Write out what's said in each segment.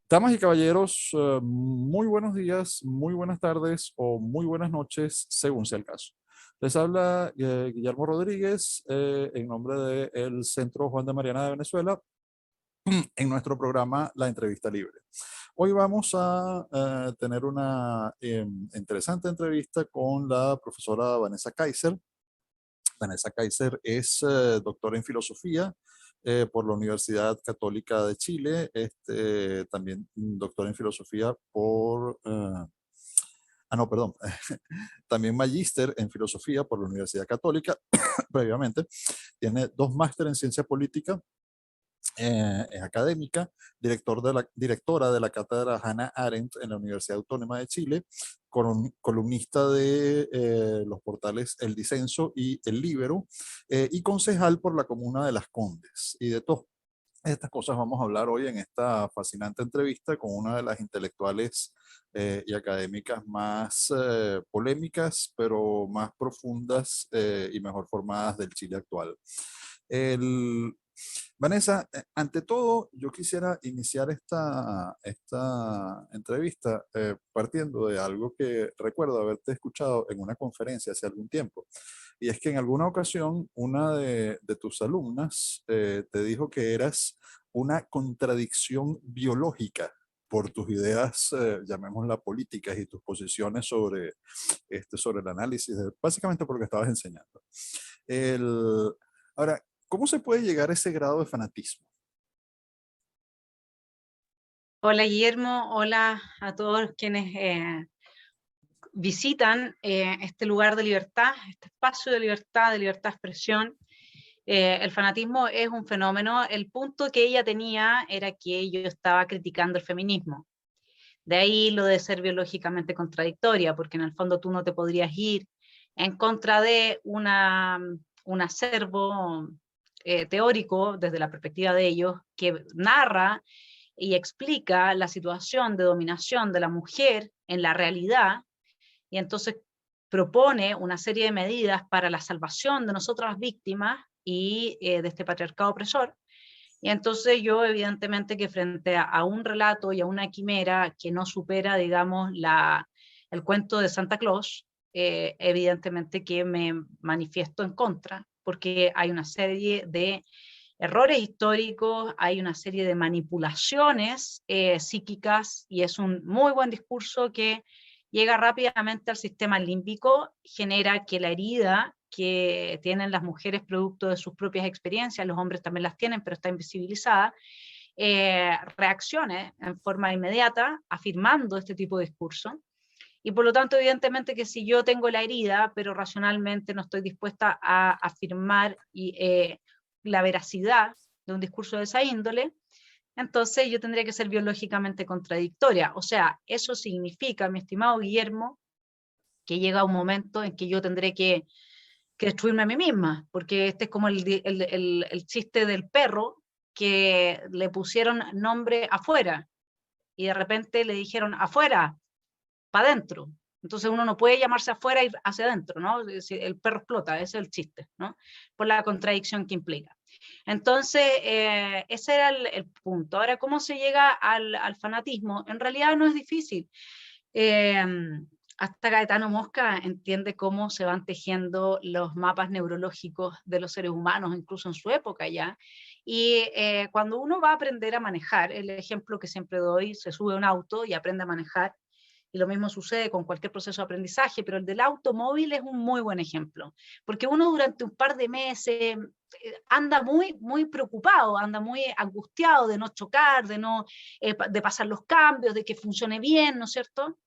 Damas y caballeros, muy buenos días, muy buenas tardes o muy buenas noches, según sea el caso. Les habla Guillermo Rodríguez en nombre del Centro Juan de Mariana de Venezuela en nuestro programa La Entrevista Libre. Hoy vamos a tener una interesante entrevista con la profesora Vanessa Kaiser. Vanessa Kaiser es doctora en filosofía por la Universidad Católica de Chile, también doctora en filosofía por, no, perdón, también magíster en filosofía por la Universidad Católica, previamente. Tiene 2 máster en ciencia política, es académica, directora de la cátedra Hannah Arendt en la Universidad Autónoma de Chile, columnista de los portales El Disenso y El Líbero, y concejal por la comuna de Las Condes. Y de todas estas cosas vamos a hablar hoy en esta fascinante entrevista con una de las intelectuales y académicas más polémicas, pero más profundas y mejor formadas del Chile actual. El, Vanessa, ante todo, yo quisiera iniciar esta entrevista partiendo de algo que recuerdo haberte escuchado en una conferencia hace algún tiempo. Y es que en alguna ocasión una de tus alumnas te dijo que eras una contradicción biológica por tus ideas, llamémoslas políticas y tus posiciones sobre el análisis, básicamente por lo que estabas enseñando. El, Ahora, ¿cómo se puede llegar a ese grado de fanatismo? Hola Guillermo, hola a todos quienes visitan este lugar de libertad, este espacio de libertad de expresión. El fanatismo es un fenómeno. El punto que ella tenía era que yo estaba criticando el feminismo. De ahí lo de ser biológicamente contradictoria, porque en el fondo tú no te podrías ir en contra de un acervo teórico desde la perspectiva de ellos que narra y explica la situación de dominación de la mujer en la realidad, y entonces propone una serie de medidas para la salvación de nosotras las víctimas y de este patriarcado opresor. Y entonces yo evidentemente que frente a un relato y a una quimera que no supera, digamos, el cuento de Santa Claus, evidentemente que me manifiesto en contra, porque hay una serie de errores históricos, hay una serie de manipulaciones psíquicas, y es un muy buen discurso que llega rápidamente al sistema límbico, genera que la herida que tienen las mujeres producto de sus propias experiencias, los hombres también las tienen, pero está invisibilizada, reaccione en forma inmediata afirmando este tipo de discurso. Y por lo tanto, evidentemente que si yo tengo la herida, pero racionalmente no estoy dispuesta a afirmar la veracidad de un discurso de esa índole, entonces yo tendría que ser biológicamente contradictoria. O sea, eso significa, mi estimado Guillermo, que llega un momento en que yo tendré que destruirme a mí misma, porque este es como el chiste del perro que le pusieron nombre afuera, y de repente le dijeron afuera, para adentro. Entonces uno no puede llamarse afuera y ir hacia adentro, ¿no? El perro explota, ese es el chiste, ¿no? Por la contradicción que implica. Entonces, ese era el punto. Ahora, ¿cómo se llega al fanatismo? En realidad no es difícil. Eh, Hasta Gaetano Mosca entiende cómo se van tejiendo los mapas neurológicos de los seres humanos, incluso en su época ya. Y cuando uno va a aprender a manejar, el ejemplo que siempre doy, se sube a un auto y aprende a manejar, y lo mismo sucede con cualquier proceso de aprendizaje, pero el del automóvil es un muy buen ejemplo, porque uno durante un par de meses anda muy preocupado, anda muy angustiado de no chocar, de pasar los cambios, de que funcione bien, ¿no es cierto?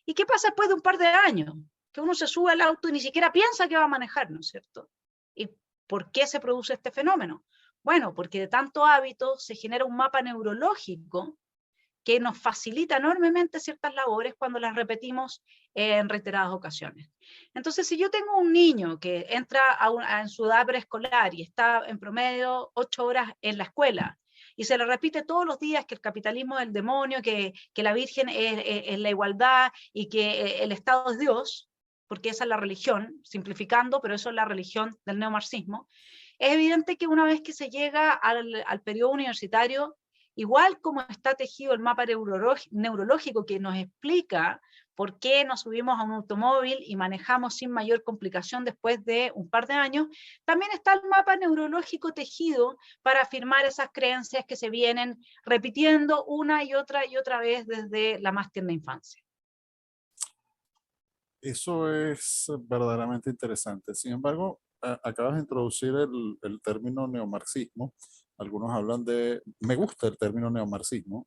¿Y qué pasa después de un par de años? Que uno se sube al auto y ni siquiera piensa que va a manejar, ¿no es cierto? ¿Y por qué se produce este fenómeno? Bueno, porque de tanto hábito se genera un mapa neurológico que nos facilita enormemente ciertas labores cuando las repetimos en reiteradas ocasiones. Entonces, si yo tengo un niño que entra en su edad preescolar y está en promedio 8 horas en la escuela, y se le repite todos los días que el capitalismo es el demonio, que la Virgen es la igualdad y que el Estado es Dios, porque esa es la religión, simplificando, pero eso es la religión del neomarxismo, es evidente que una vez que se llega al periodo universitario, igual como está tejido el mapa neurológico que nos explica por qué nos subimos a un automóvil y manejamos sin mayor complicación después de un par de años, también está el mapa neurológico tejido para afirmar esas creencias que se vienen repitiendo una y otra vez desde la más tierna infancia. Eso es verdaderamente interesante. Sin embargo, acabas de introducir el término neomarxismo. Algunos hablan de, me gusta el término neomarxismo,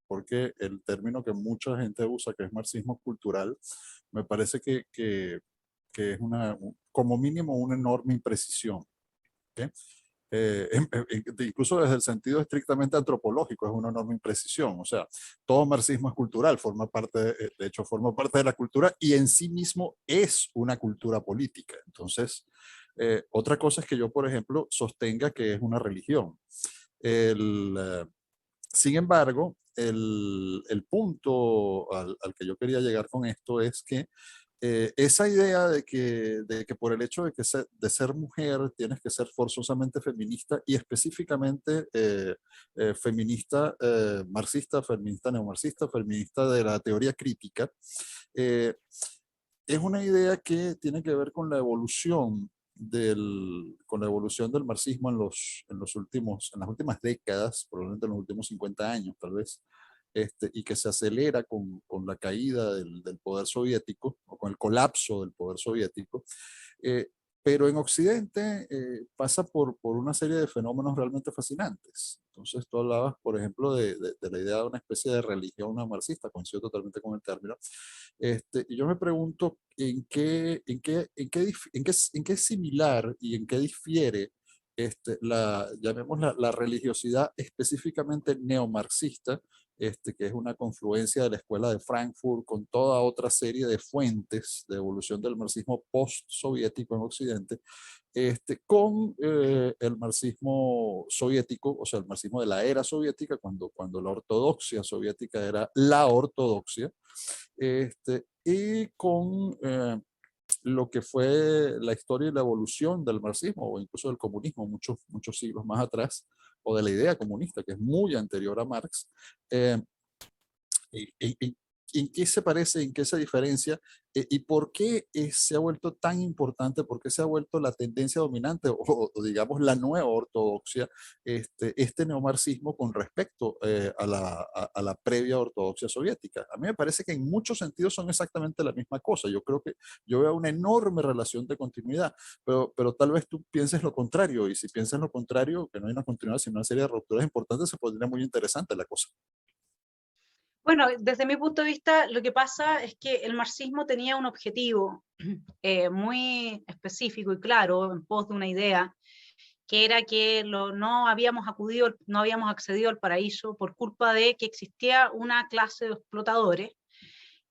porque el término que mucha gente usa, que es marxismo cultural, me parece que es como mínimo una enorme imprecisión. ¿Ok? Incluso desde el sentido estrictamente antropológico, es una enorme imprecisión. O sea, todo marxismo es cultural, forma parte, de hecho, forma parte de la cultura y en sí mismo es una cultura política. Entonces, otra cosa es que yo, por ejemplo, sostenga que es una religión. El, Sin embargo, el punto al que yo quería llegar con esto es que esa idea de que por el hecho de ser mujer tienes que ser forzosamente feminista y específicamente feminista marxista, feminista neomarxista, feminista de la teoría crítica, eh, es una idea que tiene que ver con la evolución con la evolución del marxismo en las últimas décadas, probablemente en los últimos 50 años tal vez, y que se acelera con la caída del poder soviético o con el colapso del poder soviético. Eh, pero en Occidente pasa por una serie de fenómenos realmente fascinantes. Entonces tú hablabas, por ejemplo, de la idea de una especie de religión marxista, coincido totalmente con el término. Y yo me pregunto en qué es similar y en qué difiere llamémosla la religiosidad específicamente neomarxista, que es una confluencia de la escuela de Frankfurt con toda otra serie de fuentes de evolución del marxismo post-soviético en Occidente, con el marxismo soviético, o sea, el marxismo de la era soviética, cuando la ortodoxia soviética era la ortodoxia, y con lo que fue la historia y la evolución del marxismo o incluso del comunismo muchos siglos más atrás, o de la idea comunista, que es muy anterior a Marx. eh, y ¿En qué se parece, en qué se diferencia y por qué se ha vuelto tan importante, por qué se ha vuelto la tendencia dominante o digamos la nueva ortodoxia, neomarxismo con respecto a la previa ortodoxia soviética? A mí me parece que en muchos sentidos son exactamente la misma cosa. Yo creo que yo veo una enorme relación de continuidad, pero tal vez tú pienses lo contrario, y si piensas lo contrario, que no hay una continuidad, sino una serie de rupturas importantes, se pondría muy interesante la cosa. Bueno, desde mi punto de vista, lo que pasa es que el marxismo tenía un objetivo muy específico y claro en pos de una idea, que era que no habíamos accedido al paraíso por culpa de que existía una clase de explotadores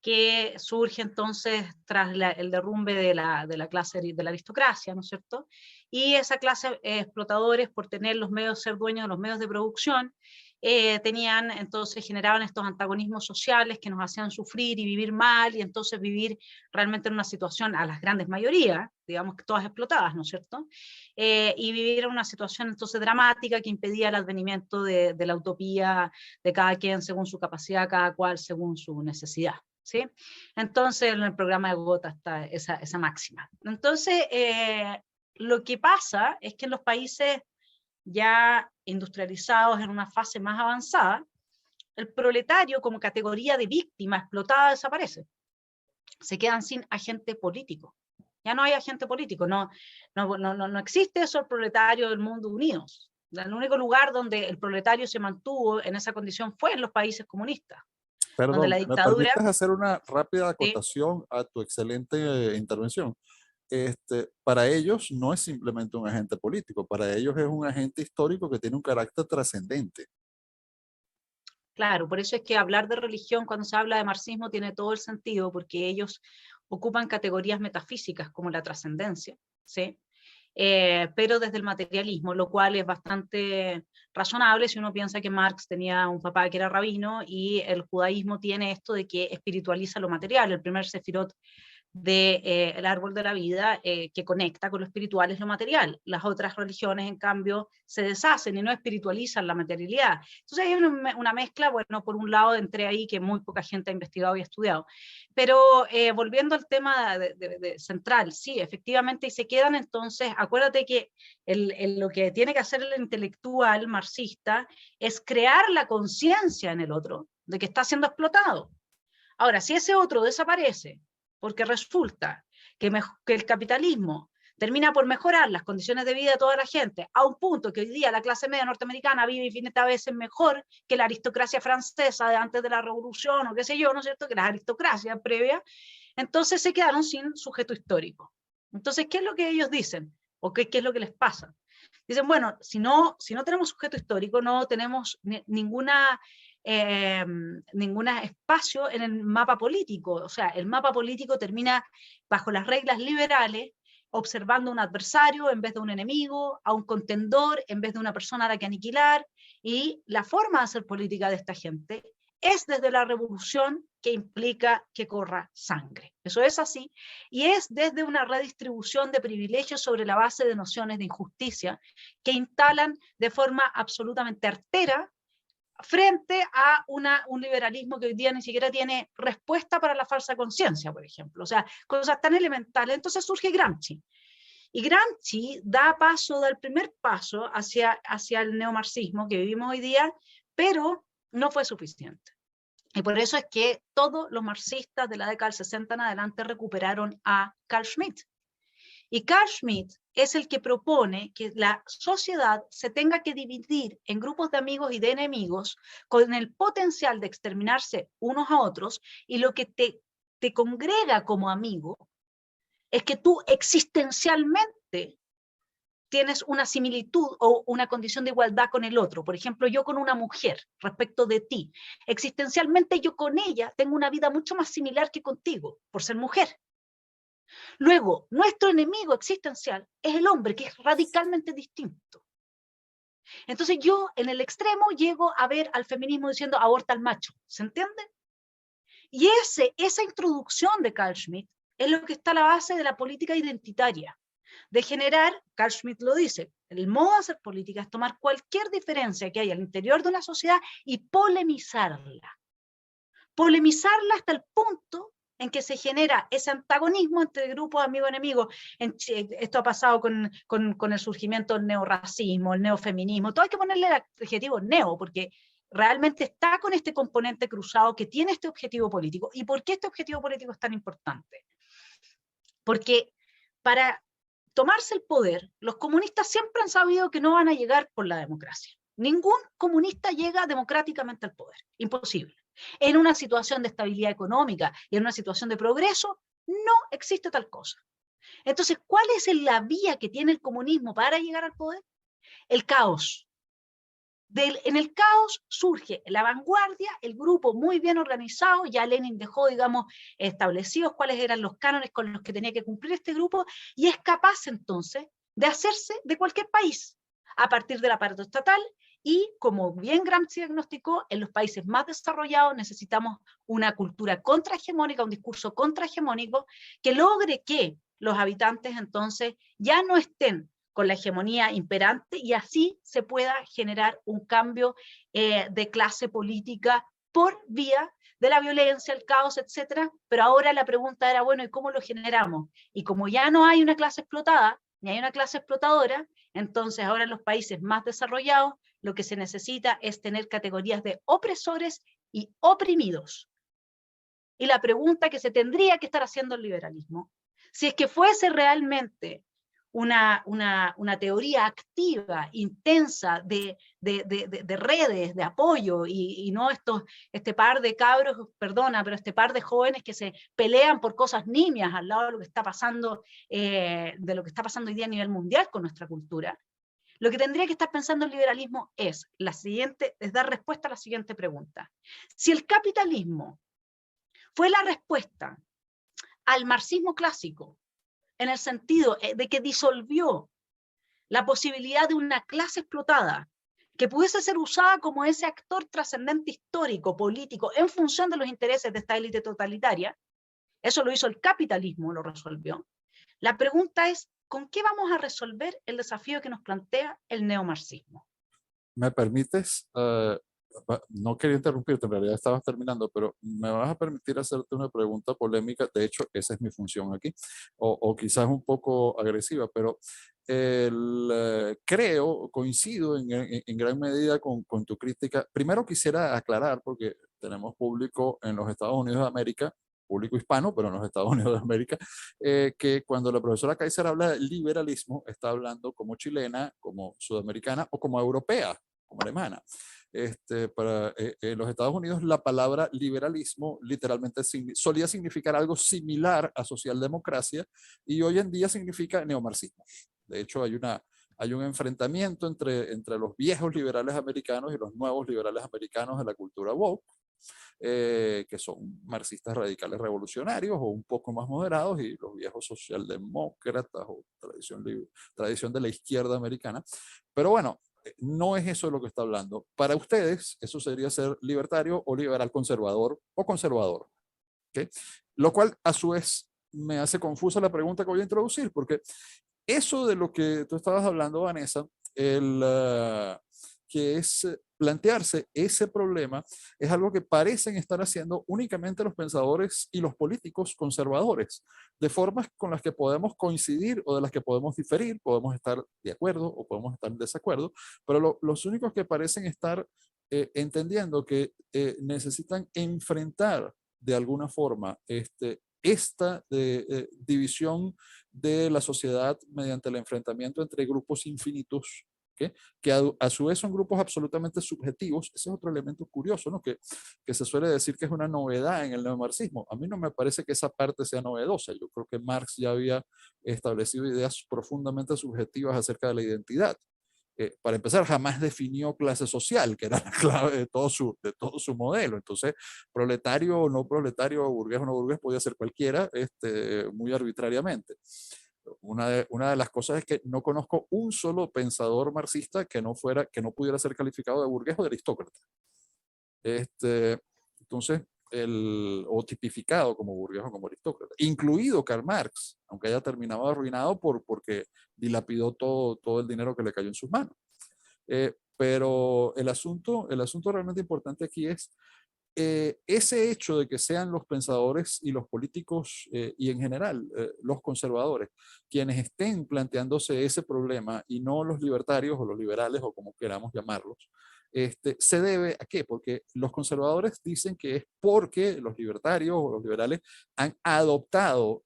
que surge entonces tras el derrumbe de la clase de la aristocracia, ¿no es cierto? Y esa clase de explotadores, por tener los medios, ser dueños de los medios de producción, entonces generaban estos antagonismos sociales que nos hacían sufrir y vivir mal, y entonces vivir realmente en una situación, a las grandes mayorías, digamos que todas explotadas, ¿no es cierto? Y vivir en una situación entonces dramática que impedía el advenimiento de la utopía de cada quien según su capacidad, cada cual según su necesidad. ¿Sí? Entonces en el programa de Gotha está esa máxima. Entonces, lo que pasa es que en los países ya industrializados en una fase más avanzada, el proletario como categoría de víctima explotada desaparece. Se quedan sin agente político. Ya no hay agente político, no existe eso el proletario del mundo unidos. El único lugar donde el proletario se mantuvo en esa condición fue en los países comunistas. donde Perdón, la ¿me dictadura, permites hacer una rápida ¿sí? acotación a tu excelente intervención? Para ellos no es simplemente un agente político, para ellos es un agente histórico que tiene un carácter trascendente. Claro, por eso es que hablar de religión cuando se habla de marxismo tiene todo el sentido, porque ellos ocupan categorías metafísicas como la trascendencia, ¿sí? Pero desde el materialismo, lo cual es bastante razonable si uno piensa que Marx tenía un papá que era rabino y el judaísmo tiene esto de que espiritualiza lo material. El primer sefirot de, el árbol de la vida que conecta con lo espiritual es lo material. Las otras religiones, en cambio, se deshacen y no espiritualizan la materialidad. Entonces hay una mezcla, bueno, por un lado entre ahí que muy poca gente ha investigado y estudiado. Pero volviendo al tema central, sí, efectivamente, y se quedan entonces, acuérdate que lo que tiene que hacer el intelectual marxista es crear la conciencia en el otro de que está siendo explotado. Ahora, si ese otro desaparece, porque resulta que el capitalismo termina por mejorar las condiciones de vida de toda la gente, a un punto que hoy día la clase media norteamericana vive infinitas veces mejor que la aristocracia francesa de antes de la revolución, o qué sé yo, ¿no es cierto?, que las aristocracias previas, entonces se quedaron sin sujeto histórico. Entonces, ¿qué es lo que ellos dicen? ¿O qué es lo que les pasa? Dicen, bueno, si no tenemos sujeto histórico, no tenemos ninguna espacio en el mapa político. O sea, el mapa político termina bajo las reglas liberales, observando a un adversario en vez de un enemigo, a un contendor en vez de una persona a la que aniquilar, y la forma de hacer política de esta gente es desde la revolución que implica que corra sangre. Eso es así, y es desde una redistribución de privilegios sobre la base de nociones de injusticia que instalan de forma absolutamente artera frente a un liberalismo que hoy día ni siquiera tiene respuesta para la falsa conciencia, por ejemplo. O sea, cosas tan elementales. Entonces surge Gramsci. Y Gramsci da el primer paso hacia el neomarxismo que vivimos hoy día, pero no fue suficiente. Y por eso es que todos los marxistas de la década del 60 en adelante recuperaron a Carl Schmitt. Y Carl Schmitt es el que propone que la sociedad se tenga que dividir en grupos de amigos y de enemigos con el potencial de exterminarse unos a otros, y lo que te congrega como amigo es que tú existencialmente tienes una similitud o una condición de igualdad con el otro. Por ejemplo, yo con una mujer respecto de ti. Existencialmente yo con ella tengo una vida mucho más similar que contigo, por ser mujer. Luego, nuestro enemigo existencial es el hombre, que es radicalmente distinto. Entonces yo en el extremo llego a ver al feminismo diciendo aborta al macho, ¿se entiende? Y esa introducción de Carl Schmitt es lo que está a la base de la política identitaria, de generar, Carl Schmitt lo dice, el modo de hacer política es tomar cualquier diferencia que haya al interior de una sociedad y polemizarla. Polemizarla hasta el punto en que se genera ese antagonismo entre grupos amigos-enemigos. Esto ha pasado con el surgimiento del neorracismo, el neofeminismo. Todo hay que ponerle el adjetivo neo, porque realmente está con este componente cruzado que tiene este objetivo político. ¿Y por qué este objetivo político es tan importante? Porque para tomarse el poder, los comunistas siempre han sabido que no van a llegar por la democracia. Ningún comunista llega democráticamente al poder. Imposible. En una situación de estabilidad económica y en una situación de progreso, no existe tal cosa. Entonces, ¿cuál es la vía que tiene el comunismo para llegar al poder? El caos. En el caos surge la vanguardia, el grupo muy bien organizado. Ya Lenin dejó, digamos, establecidos cuáles eran los cánones con los que tenía que cumplir este grupo, y es capaz entonces de hacerse de cualquier país a partir del aparato estatal. Y como bien Gramsci diagnosticó, en los países más desarrollados necesitamos una cultura contrahegemónica, un discurso contrahegemónico que logre que los habitantes entonces ya no estén con la hegemonía imperante, y así se pueda generar un cambio de clase política por vía de la violencia, el caos, etcétera. Pero ahora la pregunta era, bueno, ¿y cómo lo generamos? Y como ya no hay una clase explotada, ni hay una clase explotadora, entonces ahora en los países más desarrollados lo que se necesita es tener categorías de opresores y oprimidos. Y la pregunta que se tendría que estar haciendo el liberalismo, si es que fuese realmente una teoría activa, intensa de redes, de apoyo, y no este par de cabros, perdona, pero este par de jóvenes que se pelean por cosas nimias al lado de lo que está pasando, de lo que está pasando hoy día a nivel mundial con nuestra cultura. Lo que tendría que estar pensando el liberalismo es dar respuesta a la siguiente pregunta. Si el capitalismo fue la respuesta al marxismo clásico, en el sentido de que disolvió la posibilidad de una clase explotada que pudiese ser usada como ese actor trascendente histórico, político, en función de los intereses de esta élite totalitaria, eso lo hizo el capitalismo, lo resolvió. La pregunta es, ¿con qué vamos a resolver el desafío que nos plantea el neomarxismo? ¿Me permites? No quería interrumpirte, en realidad estabas terminando, pero me vas a permitir hacerte una pregunta polémica. De hecho, esa es mi función aquí, o quizás un poco agresiva, pero creo, coincido en gran medida con tu crítica. Primero quisiera aclarar, porque tenemos público en los Estados Unidos de América, público hispano, pero en los Estados Unidos de América, que cuando la profesora Kaiser habla de liberalismo, está hablando como chilena, como sudamericana o como europea, como alemana. Para los Estados Unidos, la palabra liberalismo literalmente solía significar algo similar a socialdemocracia y hoy en día significa neomarxismo. De hecho, hay un enfrentamiento entre los viejos liberales americanos y los nuevos liberales americanos de la cultura woke, que son marxistas radicales revolucionarios o un poco más moderados, y los viejos socialdemócratas o tradición de la izquierda americana. Pero bueno, no es eso de lo que está hablando. Para ustedes, eso sería ser libertario o liberal conservador o conservador. ¿Okay? Lo cual, a su vez, me hace confusa la pregunta que voy a introducir, porque eso de lo que tú estabas hablando, Vanessa, que es plantearse ese problema, es algo que parecen estar haciendo únicamente los pensadores y los políticos conservadores, de formas con las que podemos coincidir o de las que podemos diferir, podemos estar de acuerdo o podemos estar en desacuerdo, pero los únicos que parecen estar entendiendo que necesitan enfrentar de alguna forma esta división de la sociedad mediante el enfrentamiento entre grupos infinitos, ¿okay? Que a su vez son grupos absolutamente subjetivos. Ese es otro elemento curioso, ¿no? Que se suele decir que es una novedad en el neomarxismo. A mí no me parece que esa parte sea novedosa. Yo creo que Marx ya había establecido ideas profundamente subjetivas acerca de la identidad. Para empezar, jamás definió clase social, que era la clave de todo su modelo. Entonces, proletario o no proletario, burgués o no burgués, podía ser cualquiera, muy arbitrariamente. Una de las cosas es que no conozco un solo pensador marxista que no pudiera ser calificado de burgués o de aristócrata. Entonces, o tipificado como burgués o como aristócrata, incluido Karl Marx, aunque haya terminado arruinado porque dilapidó todo el dinero que le cayó en sus manos. Pero el asunto realmente importante aquí es ese hecho de que sean los pensadores y los políticos y en general los conservadores quienes estén planteándose ese problema y no los libertarios o los liberales o como queramos llamarlos, se debe a qué? Porque los conservadores dicen que es porque los libertarios o los liberales han adoptado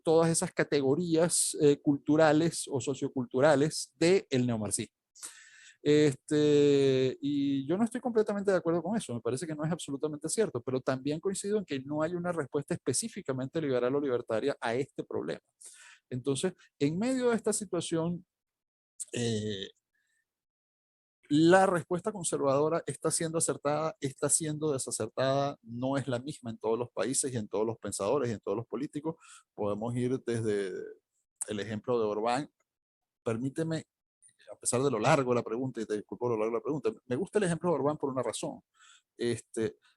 todas esas categorías culturales o socioculturales del neomarxismo. Y yo no estoy completamente de acuerdo con eso, me parece que no es absolutamente cierto, pero también coincido en que no hay una respuesta específicamente liberal o libertaria a este problema. Entonces, en medio de esta situación, la respuesta conservadora está siendo acertada, está siendo desacertada, no es la misma en todos los países y en todos los pensadores y en todos los políticos. Podemos ir desde el ejemplo de Orbán. Permíteme, a pesar de lo largo de la pregunta, y te disculpo lo largo de la pregunta, me gusta el ejemplo de Orbán por una razón.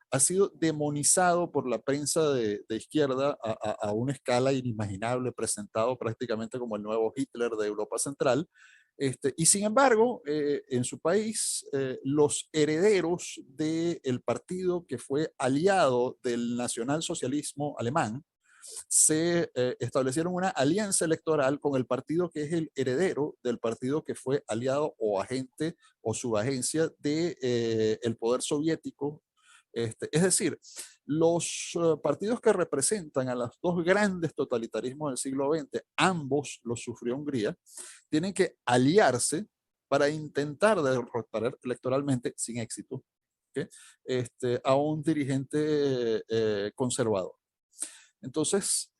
Ha sido demonizado por la prensa de izquierda a una escala inimaginable, presentado prácticamente como el nuevo Hitler de Europa Central. Y sin embargo, en su país, los herederos del partido que fue aliado del nacionalsocialismo alemán, se establecieron una alianza electoral con el partido que es el heredero del partido que fue aliado o agente o subagencia del poder soviético. Es decir, Los partidos que representan a los dos grandes totalitarismos del siglo XX, ambos los sufrió Hungría, tienen que aliarse para intentar derrotar electoralmente, sin éxito, ¿okay? A un dirigente conservador. Entonces,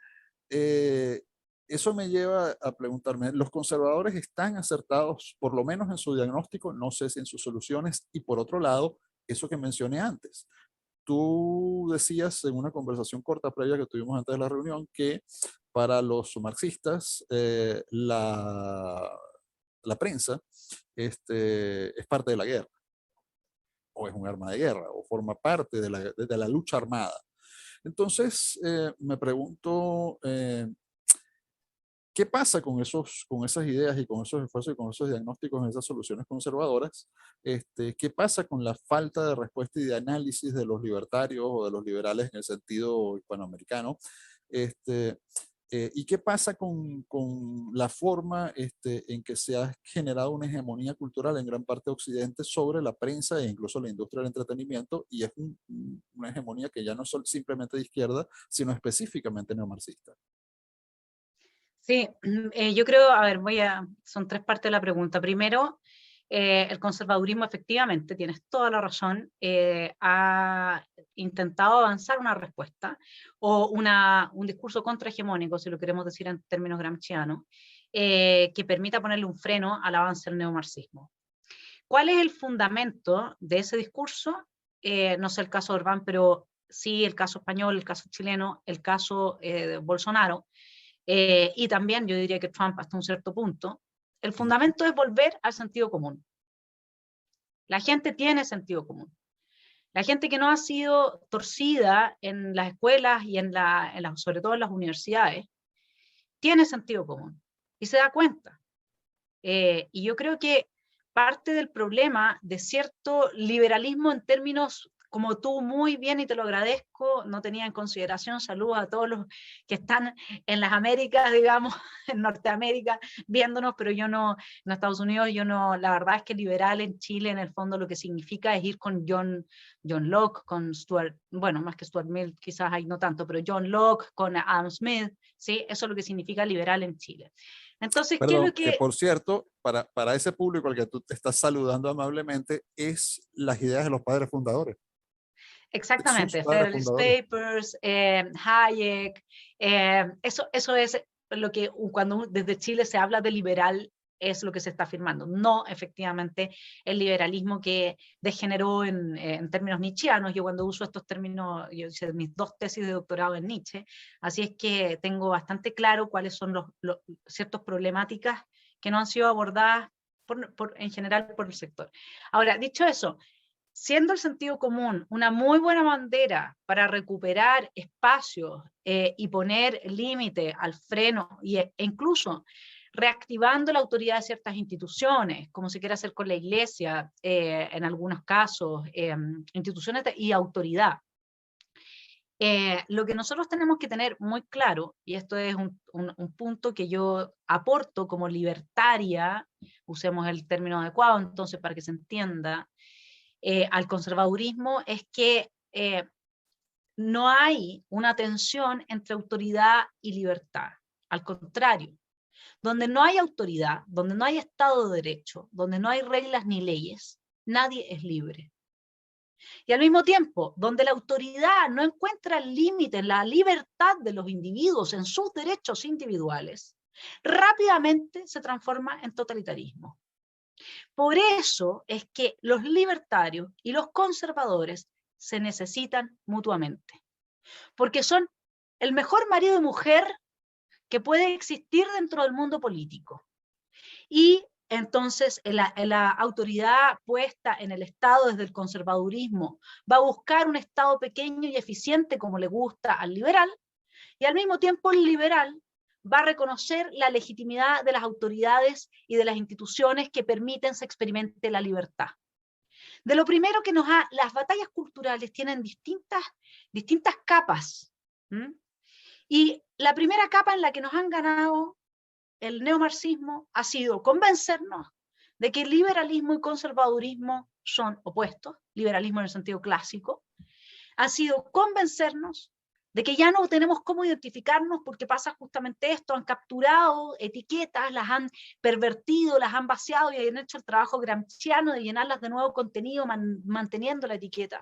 eso me lleva a preguntarme, ¿los conservadores están acertados, por lo menos en su diagnóstico, no sé si en sus soluciones? Y por otro lado, eso que mencioné antes, tú decías en una conversación corta previa que tuvimos antes de la reunión que para los marxistas la prensa es parte de la guerra, o es un arma de guerra, o forma parte de la lucha armada. Entonces, me pregunto, ¿qué pasa con esas ideas y con esos esfuerzos y con esos diagnósticos en esas soluciones conservadoras? ¿Qué pasa con la falta de respuesta y de análisis de los libertarios o de los liberales en el sentido hispanoamericano? ¿Y qué pasa con la forma en que se ha generado una hegemonía cultural en gran parte de Occidente sobre la prensa e incluso la industria del entretenimiento? Y es una hegemonía que ya no es simplemente de izquierda, sino específicamente neomarxista. Sí, yo creo, a ver, son tres partes de la pregunta. Primero, el conservadurismo efectivamente, tienes toda la razón, ha intentado avanzar una respuesta o un discurso contrahegemónico, si lo queremos decir en términos gramscianos, que permita ponerle un freno al avance del neomarxismo. ¿Cuál es el fundamento de ese discurso? No sé el caso de Orbán, pero sí el caso español, el caso chileno, el caso de Bolsonaro, y también yo diría que Trump hasta un cierto punto. El fundamento es volver al sentido común. La gente tiene sentido común. La gente que no ha sido torcida en las escuelas y sobre todo en las universidades, tiene sentido común y se da cuenta. Y yo creo que parte del problema de cierto liberalismo en términos, como tú muy bien y te lo agradezco, no tenía en consideración, saludos a todos los que están en las Américas, digamos, en Norteamérica, viéndonos, pero yo no, en Estados Unidos, yo no, la verdad es que liberal en Chile, en el fondo lo que significa es ir con John Locke, con Stuart, bueno, más que Stuart Mill, quizás ahí no tanto, pero John Locke, con Adam Smith, ¿sí? Eso es lo que significa liberal en Chile. Entonces, ¿qué es lo Perdón, que que...? por cierto, para ese público al que tú te estás saludando amablemente, es las ideas de los padres fundadores, sus Exactamente, padres Federalist fundadores. Papers, Hayek, eso es lo que cuando desde Chile se habla de liberal es lo que se está afirmando, no efectivamente el liberalismo que degeneró en términos nietzscheanos. Yo cuando uso estos términos, yo hice mis 2 tesis de doctorado en Nietzsche, así es que tengo bastante claro cuáles son ciertas problemáticas que no han sido abordadas en general por el sector. Ahora, dicho eso, siendo el sentido común una muy buena bandera para recuperar espacios y poner límite al freno e incluso reactivando la autoridad de ciertas instituciones, como se quiere hacer con la iglesia en algunos casos, instituciones y autoridad. Lo que nosotros tenemos que tener muy claro, y esto es un punto que yo aporto como libertaria, usemos el término adecuado entonces para que se entienda, al conservadurismo, es que no hay una tensión entre autoridad y libertad. Al contrario, donde no hay autoridad, donde no hay Estado de Derecho, donde no hay reglas ni leyes, nadie es libre. Y al mismo tiempo, donde la autoridad no encuentra límite en la libertad de los individuos, en sus derechos individuales, rápidamente se transforma en totalitarismo. Por eso es que los libertarios y los conservadores se necesitan mutuamente, porque son el mejor marido y mujer que puede existir dentro del mundo político. Y entonces la autoridad puesta en el Estado desde el conservadurismo va a buscar un Estado pequeño y eficiente como le gusta al liberal, y al mismo tiempo el liberal va a reconocer la legitimidad de las autoridades y de las instituciones que permiten se experimente la libertad. De lo primero que las batallas culturales tienen distintas capas. Y la primera capa en la que nos han ganado el neomarxismo ha sido convencernos de que liberalismo y conservadurismo son opuestos, liberalismo en el sentido clásico, ha sido convencernos de que ya no tenemos cómo identificarnos porque pasa justamente esto, han capturado etiquetas, las han pervertido, las han vaciado y han hecho el trabajo gramsciano de llenarlas de nuevo contenido, manteniendo la etiqueta,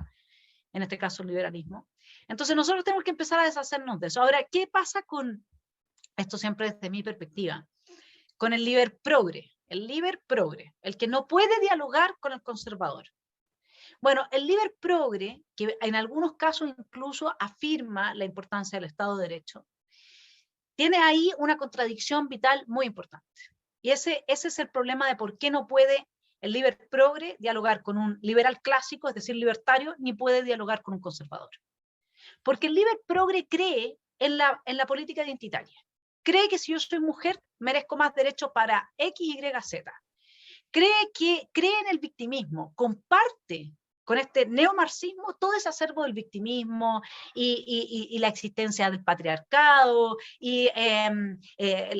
en este caso el liberalismo. Entonces nosotros tenemos que empezar a deshacernos de eso. Ahora, ¿qué pasa con esto siempre desde mi perspectiva? Con el liber progre, el que no puede dialogar con el conservador. Bueno, el liber progre, que en algunos casos incluso afirma la importancia del Estado de Derecho, tiene ahí una contradicción vital muy importante. Y ese es el problema de por qué no puede el liber progre dialogar con un liberal clásico, es decir, libertario, ni puede dialogar con un conservador. Porque el liber progre cree en la política identitaria. Cree que si yo soy mujer, merezco más derechos para X, Y, Z. Cree en el victimismo, comparte con este neomarxismo todo ese acervo del victimismo y la existencia del patriarcado y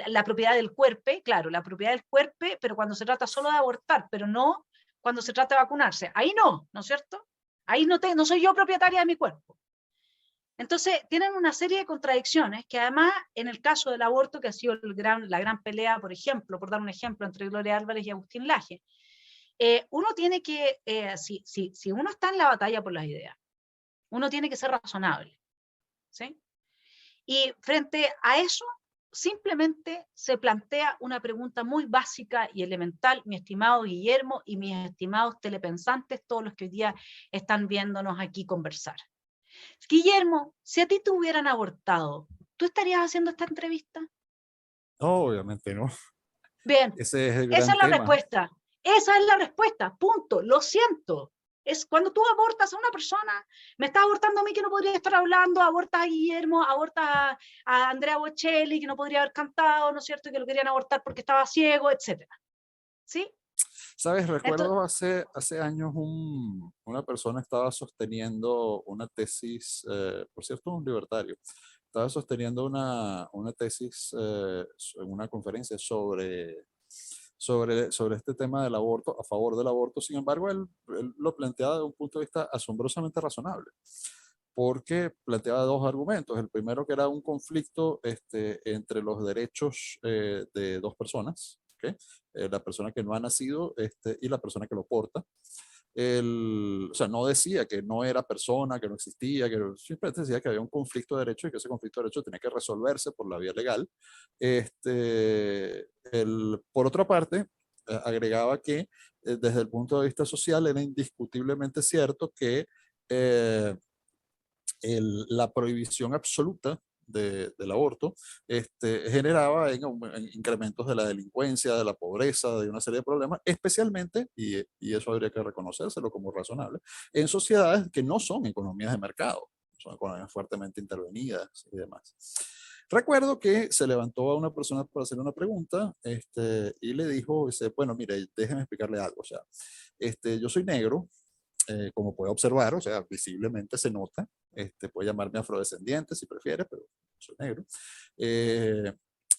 la propiedad del cuerpo, claro, la propiedad del cuerpo, pero cuando se trata solo de abortar, pero no cuando se trata de vacunarse. Ahí no, ¿no es cierto? Ahí no soy yo propietaria de mi cuerpo. Entonces, tienen una serie de contradicciones que además, en el caso del aborto, que ha sido la gran pelea, por ejemplo, por dar un ejemplo, entre Gloria Álvarez y Agustín Laje, uno tiene que, si uno está en la batalla por las ideas, uno tiene que ser razonable, ¿sí? Y frente a eso, simplemente se plantea una pregunta muy básica y elemental, mi estimado Guillermo y mis estimados telepensantes, todos los que hoy día están viéndonos aquí conversar. Guillermo, si a ti te hubieran abortado, ¿tú estarías haciendo esta entrevista? No, obviamente no. Bien, Ese es el esa gran es la tema. respuesta. Esa es la respuesta, punto. Lo siento. Es cuando tú abortas a una persona, me estás abortando a mí que no podría estar hablando, abortas a Guillermo, abortas a Andrea Bocelli que no podría haber cantado, ¿no es cierto? Que lo querían abortar porque estaba ciego, etcétera. ¿Sí? Sabes, Esto, recuerdo hace años una persona estaba sosteniendo una tesis, por cierto, un libertario, estaba sosteniendo una tesis en una conferencia sobre este tema del aborto, a favor del aborto. Sin embargo, él lo planteaba desde un punto de vista asombrosamente razonable, porque planteaba dos argumentos. El primero, que era un conflicto entre los derechos de dos personas, ¿okay? La persona que no ha nacido y la persona que lo porta. O sea, no decía que no era persona, que no existía, que simplemente decía que había un conflicto de derechos y que ese conflicto de derechos tenía que resolverse por la vía legal. Por otra parte, agregaba que desde el punto de vista social era indiscutiblemente cierto que eh, la prohibición absoluta del aborto generaba en incrementos de la delincuencia, de la pobreza, de una serie de problemas, especialmente, y eso habría que reconocérselo como razonable, en sociedades que no son economías de mercado, son economías fuertemente intervenidas y demás. Recuerdo que se levantó a una persona para hacerle una pregunta y le dijo, dice, bueno, mire, déjeme explicarle algo. O sea, yo soy negro, como puede observar, o sea, visiblemente se nota. Puede llamarme afrodescendiente si prefiere, pero soy negro. Eh,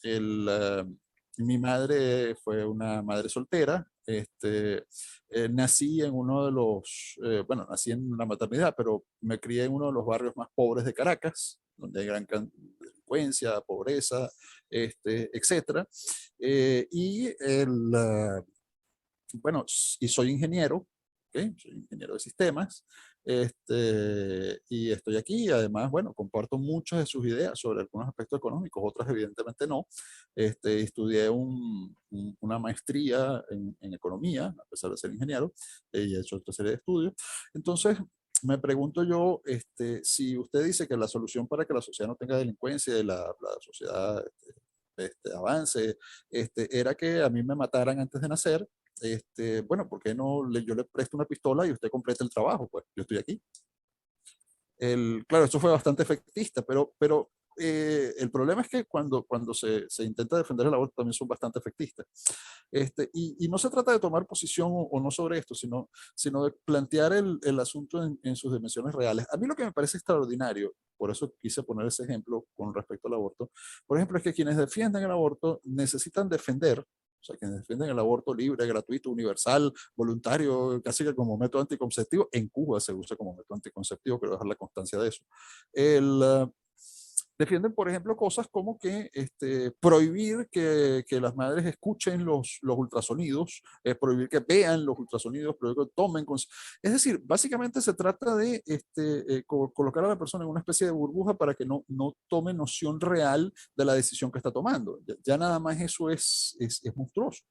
el, uh, Mi madre fue una madre soltera. Nací en uno de bueno, nací en una maternidad, pero me crié en uno de los barrios más pobres de Caracas, donde hay gran delincuencia, pobreza, etcétera. Bueno, y soy ingeniero, ¿okay? Soy ingeniero de sistemas, y estoy aquí, y además, bueno, comparto muchas de sus ideas sobre algunos aspectos económicos, otras evidentemente no. Estudié una maestría en economía, a pesar de ser ingeniero, y he hecho otra serie de estudios. Entonces, me pregunto yo, si usted dice que la solución para que la sociedad no tenga delincuencia y la sociedad avance, era que a mí me mataran antes de nacer. Bueno, ¿por qué no yo le presto una pistola y usted completa el trabajo? Pues yo estoy aquí. Claro, esto fue bastante efectista, pero el problema es que cuando se intenta defender el aborto también son bastante efectistas. Y no se trata de tomar posición o no sobre esto, sino de plantear el asunto en sus dimensiones reales. A mí lo que me parece extraordinario, por eso quise poner ese ejemplo con respecto al aborto, por ejemplo, es que quienes defienden el aborto necesitan defender O sea, quienes defienden el aborto libre, gratuito, universal, voluntario, casi que como método anticonceptivo. En Cuba se usa como método anticonceptivo, quiero dejar la constancia de eso. Defienden, por ejemplo, cosas como que prohibir que las madres escuchen los ultrasonidos, prohibir que vean los ultrasonidos, prohibir que tomen. Es decir, básicamente se trata de colocar a la persona en una especie de burbuja para que no tome noción real de la decisión que está tomando. Ya nada más eso es monstruoso.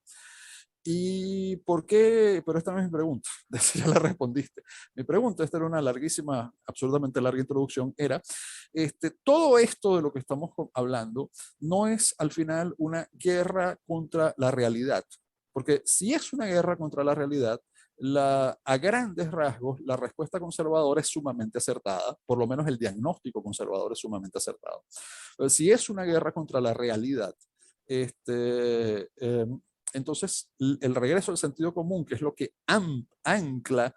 ¿Y por qué? Pero esta no es mi pregunta, ya la respondiste. Mi pregunta, esta era una larguísima, absurdamente larga introducción, era, todo esto de lo que estamos hablando no es al final una guerra contra la realidad, porque si es una guerra contra la realidad, a grandes rasgos, la respuesta conservadora es sumamente acertada, por lo menos el diagnóstico conservador es sumamente acertado. Pero si es una guerra contra la realidad, entonces el regreso al sentido común, que es lo que ancla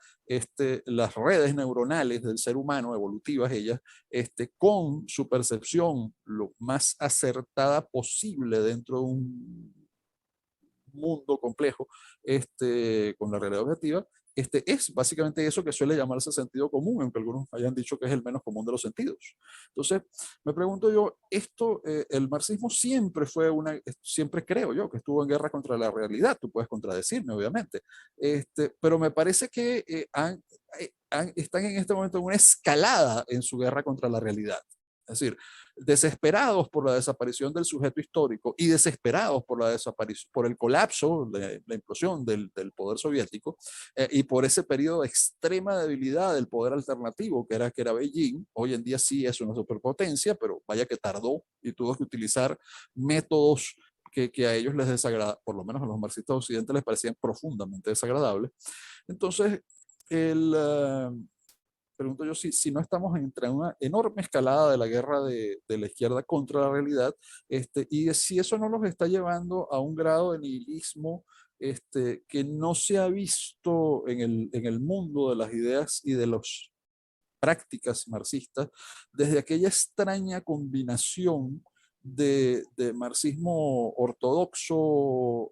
las redes neuronales del ser humano, evolutivas ellas, con su percepción lo más acertada posible dentro de un mundo complejo, con la realidad objetiva, es básicamente eso que suele llamarse sentido común, aunque algunos hayan dicho que es el menos común de los sentidos. Entonces, me pregunto yo, el marxismo siempre creo yo que estuvo en guerra contra la realidad. Tú puedes contradecirme, obviamente, pero me parece que están en este momento en una escalada en su guerra contra la realidad. Es decir, desesperados por la desaparición del sujeto histórico y desesperados por por el colapso, la implosión del poder soviético, y por ese periodo de extrema debilidad del poder alternativo que era Beijing. Hoy en día sí es una superpotencia, pero vaya que tardó y tuvo que utilizar métodos que a ellos les desagradaban, por lo menos a los marxistas occidentales les parecían profundamente desagradables. Entonces, pregunto yo si no estamos entre una enorme escalada de la guerra de la izquierda contra la realidad, y si eso no los está llevando a un grado de nihilismo que no se ha visto en el mundo de las ideas y de las prácticas marxistas, desde aquella extraña combinación de marxismo ortodoxo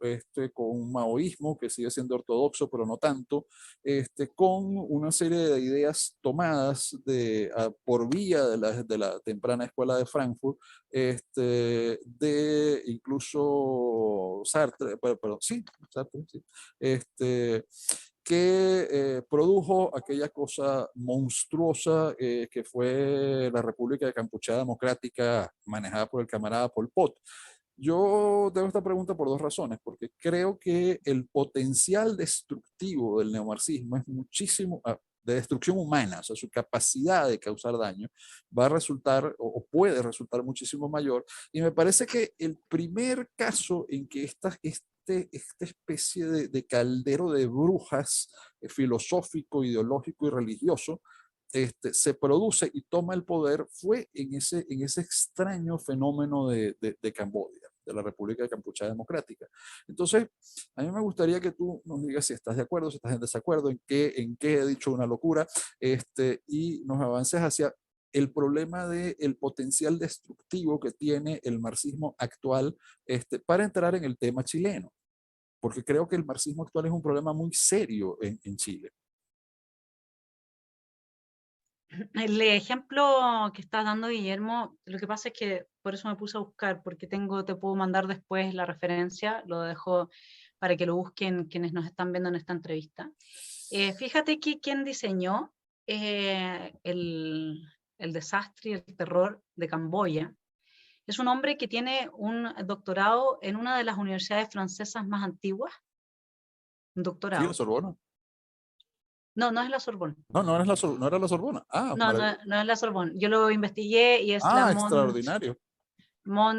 con maoísmo, que sigue siendo ortodoxo, pero no tanto, con una serie de ideas tomadas por vía de la temprana escuela de Frankfurt, de incluso Sartre, perdón, sí, Sartre, sí, que produjo aquella cosa monstruosa que fue la República de Kampuchea Democrática manejada por el camarada Pol Pot. Yo tengo esta pregunta por dos razones, porque creo que el potencial destructivo del neomarxismo es muchísimo, de destrucción humana, o sea, su capacidad de causar daño va a resultar o puede resultar muchísimo mayor. Y me parece que el primer caso en que esta especie de caldero de brujas filosófico, ideológico y religioso se produce y toma el poder fue en ese extraño fenómeno de Camboya, de la República de Kampuchea Democrática. Entonces, a mí me gustaría que tú nos digas si estás de acuerdo, si estás en desacuerdo, en qué he dicho una locura, y nos avances hacia el problema del potencial destructivo que tiene el marxismo actual para entrar en el tema chileno, porque creo que el marxismo actual es un problema muy serio en Chile. El ejemplo que estás dando, Guillermo, lo que pasa es que por eso me puse a buscar, porque te puedo mandar después la referencia, lo dejo para que lo busquen quienes nos están viendo en esta entrevista. Fíjate que quien diseñó el desastre y el terror de Camboya es un hombre que tiene un doctorado en una de las universidades francesas más antiguas, un Sí, la doctorado. Sorbona. No, no es la Sorbonne. No, no era la Sorbona. Ah, No, no es la Sorbonne. Yo lo investigué y es la extraordinario. No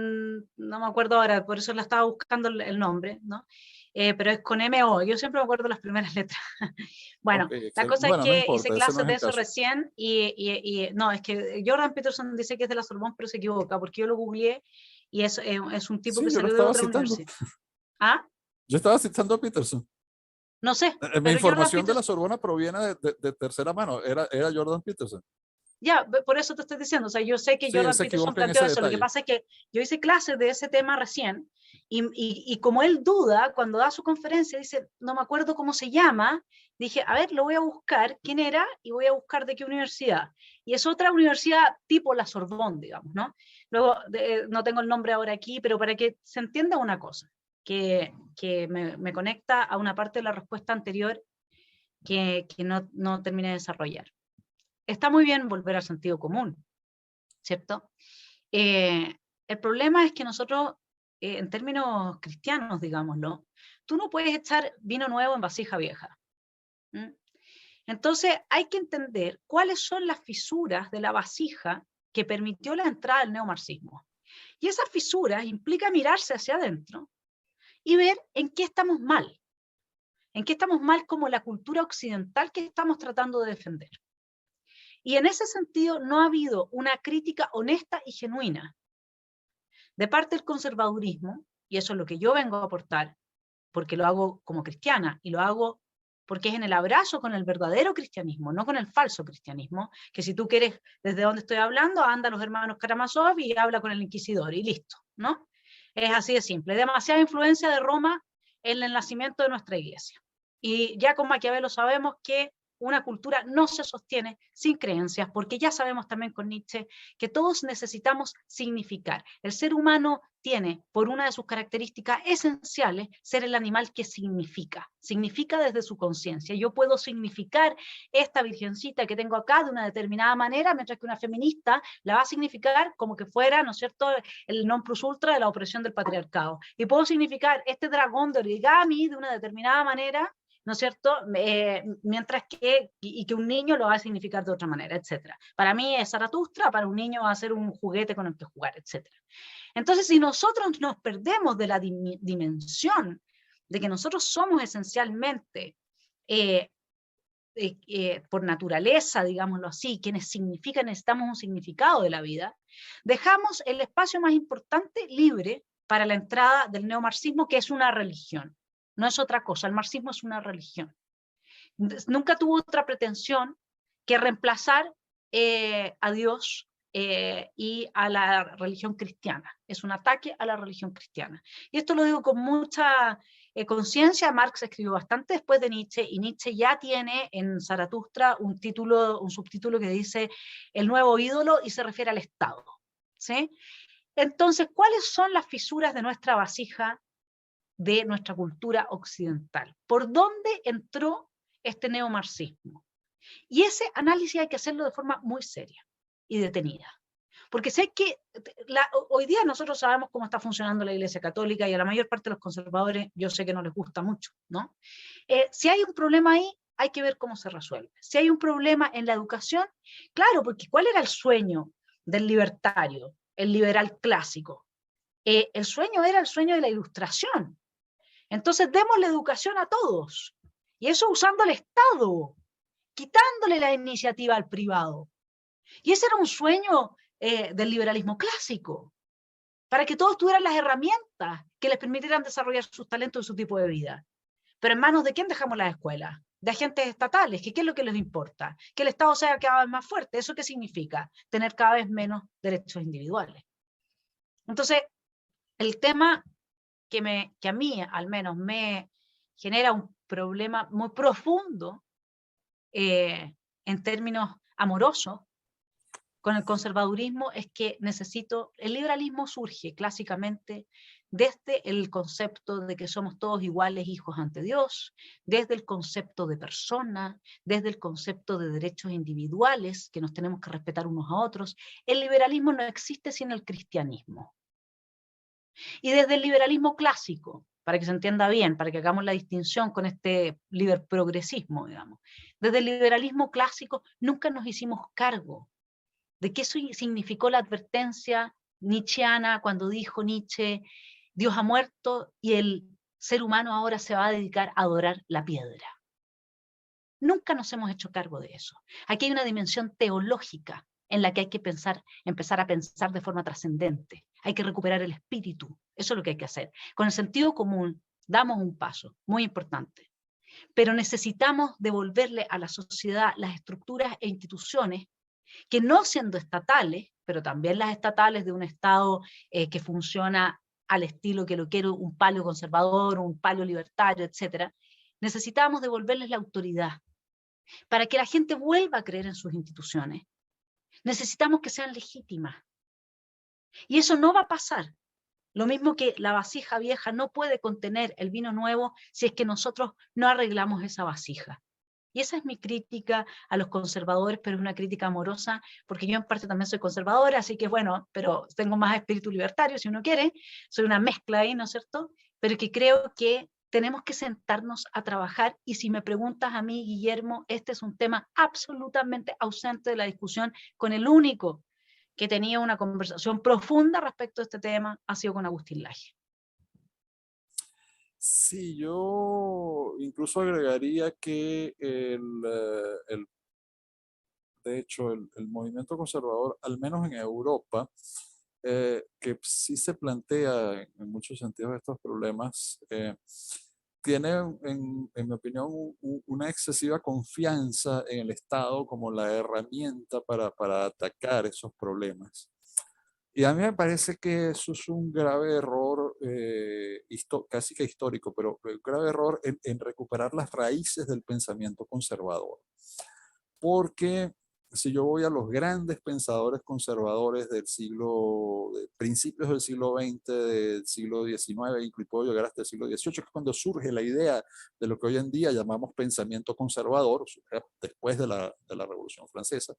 me acuerdo ahora, por eso la estaba buscando el nombre, ¿no? Pero es con MO, yo siempre me acuerdo las primeras letras. Bueno, Okay, la cosa es bueno, no que hice importa, ese no clases es de el eso caso. recién y no, es que Jordan Peterson dice que es de la Sorbonne, pero se equivoca, porque yo lo googleé y es un tipo Sí, que yo lo salió de estaba otra citando. universidad. ¿Ah? Yo estaba citando a Peterson. No sé, Mi pero Jordan información de la Peterson, Sorbona proviene de tercera mano. Era Jordan Peterson. ya, por eso te estoy diciendo, o sea, yo sé que Sí, él Jordan se Peterson equivoca en planteó ese eso, lo que detalle. pasa es que yo hice clases de ese tema recién Y como él duda, cuando da su conferencia, dice, no me acuerdo cómo se llama, dije, a ver, lo voy a buscar, quién era, y voy a buscar de qué universidad. Y es otra universidad tipo la Sorbonne, digamos, ¿no? Luego, no tengo el nombre ahora aquí, pero para que se entienda una cosa, que me conecta a una parte de la respuesta anterior que no terminé de desarrollar. Está muy bien volver al sentido común, ¿cierto? El problema es que nosotros, en términos cristianos, digámoslo, tú no puedes echar vino nuevo en vasija vieja. ¿Mm? Entonces hay que entender cuáles son las fisuras de la vasija que permitió la entrada del neomarxismo. Y esas fisuras implica mirarse hacia adentro y ver en qué estamos mal. En qué estamos mal como la cultura occidental que estamos tratando de defender. Y en ese sentido no ha habido una crítica honesta y genuina de parte del conservadurismo, y eso es lo que yo vengo a aportar, porque lo hago como cristiana, y lo hago porque es en el abrazo con el verdadero cristianismo, no con el falso cristianismo, que si tú quieres, desde donde estoy hablando, anda a los hermanos Karamazov y habla con el inquisidor, y listo, ¿no? Es así de simple, demasiada influencia de Roma en el nacimiento de nuestra iglesia. Y ya con Maquiavelo sabemos que una cultura no se sostiene sin creencias, porque ya sabemos también con Nietzsche que todos necesitamos significar. El ser humano tiene, por una de sus características esenciales, ser el animal que significa desde su conciencia. Yo puedo significar esta virgencita que tengo acá de una determinada manera, mientras que una feminista la va a significar como que fuera, ¿no es cierto?, el non plus ultra de la opresión del patriarcado. Y puedo significar este dragón de origami de una determinada manera, ¿no es cierto?, mientras que, y que un niño lo va a significar de otra manera, etc. Para mí es Zaratustra, para un niño va a ser un juguete con el que jugar, etc. Entonces, si nosotros nos perdemos de la dimensión de que nosotros somos esencialmente, por naturaleza, digámoslo así, quienes significan, necesitamos un significado de la vida, dejamos el espacio más importante libre para la entrada del neomarxismo, que es una religión. No es otra cosa, el marxismo es una religión. Nunca tuvo otra pretensión que reemplazar a Dios y a la religión cristiana. Es un ataque a la religión cristiana. Y esto lo digo con mucha conciencia. Marx escribió bastante después de Nietzsche, y Nietzsche ya tiene en Zaratustra un subtítulo que dice el nuevo ídolo, y se refiere al Estado, ¿sí? Entonces, ¿cuáles son las fisuras de nuestra vasija, de nuestra cultura occidental? ¿Por dónde entró este neomarxismo? Y ese análisis hay que hacerlo de forma muy seria y detenida. Porque sé que hoy día nosotros sabemos cómo está funcionando la Iglesia Católica, y a la mayor parte de los conservadores yo sé que no les gusta mucho, ¿no? Si hay un problema ahí, hay que ver cómo se resuelve. Si hay un problema en la educación, claro, porque ¿cuál era el sueño del libertario, el liberal clásico? El sueño era el sueño de la ilustración. Entonces demos la educación a todos, y eso usando el Estado, quitándole la iniciativa al privado. Y ese era un sueño del liberalismo clásico, para que todos tuvieran las herramientas que les permitieran desarrollar sus talentos y su tipo de vida. Pero ¿en manos de quién dejamos las escuelas? De agentes estatales, que ¿qué es lo que les importa? Que el Estado sea cada vez más fuerte. ¿Eso qué significa? Tener cada vez menos derechos individuales. Entonces, el tema que a mí al menos me genera un problema muy profundo en términos amorosos con el conservadurismo es que el liberalismo surge clásicamente desde el concepto de que somos todos iguales hijos ante Dios, desde el concepto de persona, desde el concepto de derechos individuales, que nos tenemos que respetar unos a otros. El liberalismo no existe sin el cristianismo. Y desde el liberalismo clásico, para que se entienda bien, para que hagamos la distinción con este progresismo, digamos, desde el liberalismo clásico nunca nos hicimos cargo de qué significó la advertencia nietzscheana cuando dijo Nietzsche: Dios ha muerto y el ser humano ahora se va a dedicar a adorar la piedra. Nunca nos hemos hecho cargo de eso. Aquí hay una dimensión teológica en la que hay que empezar a pensar de forma trascendente. Hay que recuperar el espíritu. Eso es lo que hay que hacer. Con el sentido común damos un paso muy importante, pero necesitamos devolverle a la sociedad las estructuras e instituciones que, no siendo estatales, pero también las estatales de un Estado que funciona al estilo que lo quiero un palo conservador, un palo libertario, etcétera, necesitamos devolverles la autoridad para que la gente vuelva a creer en sus instituciones. Necesitamos que sean legítimas. Y eso no va a pasar. Lo mismo que la vasija vieja no puede contener el vino nuevo si es que nosotros no arreglamos esa vasija. Y esa es mi crítica a los conservadores, pero es una crítica amorosa, porque yo en parte también soy conservadora, así que bueno, pero tengo más espíritu libertario si uno quiere, soy una mezcla ahí, ¿no es cierto? Pero que creo que tenemos que sentarnos a trabajar, y si me preguntas a mí, Guillermo, este es un tema absolutamente ausente de la discusión. Con el único que tenía una conversación profunda respecto a este tema ha sido con Agustín Laje. Sí, yo incluso agregaría que de hecho, el movimiento conservador, al menos en Europa, que sí se plantea en muchos sentidos estos problemas, tiene, en mi opinión, una excesiva confianza en el Estado como la herramienta para atacar esos problemas. Y a mí me parece que eso es un grave error, casi que histórico, pero un grave error en recuperar las raíces del pensamiento conservador. Porque si yo voy a los grandes pensadores conservadores del siglo, de principios del siglo XX, del siglo XIX, incluso puedo llegar hasta el siglo XVIII, que es cuando surge la idea de lo que hoy en día llamamos pensamiento conservador, después de la Revolución Francesa,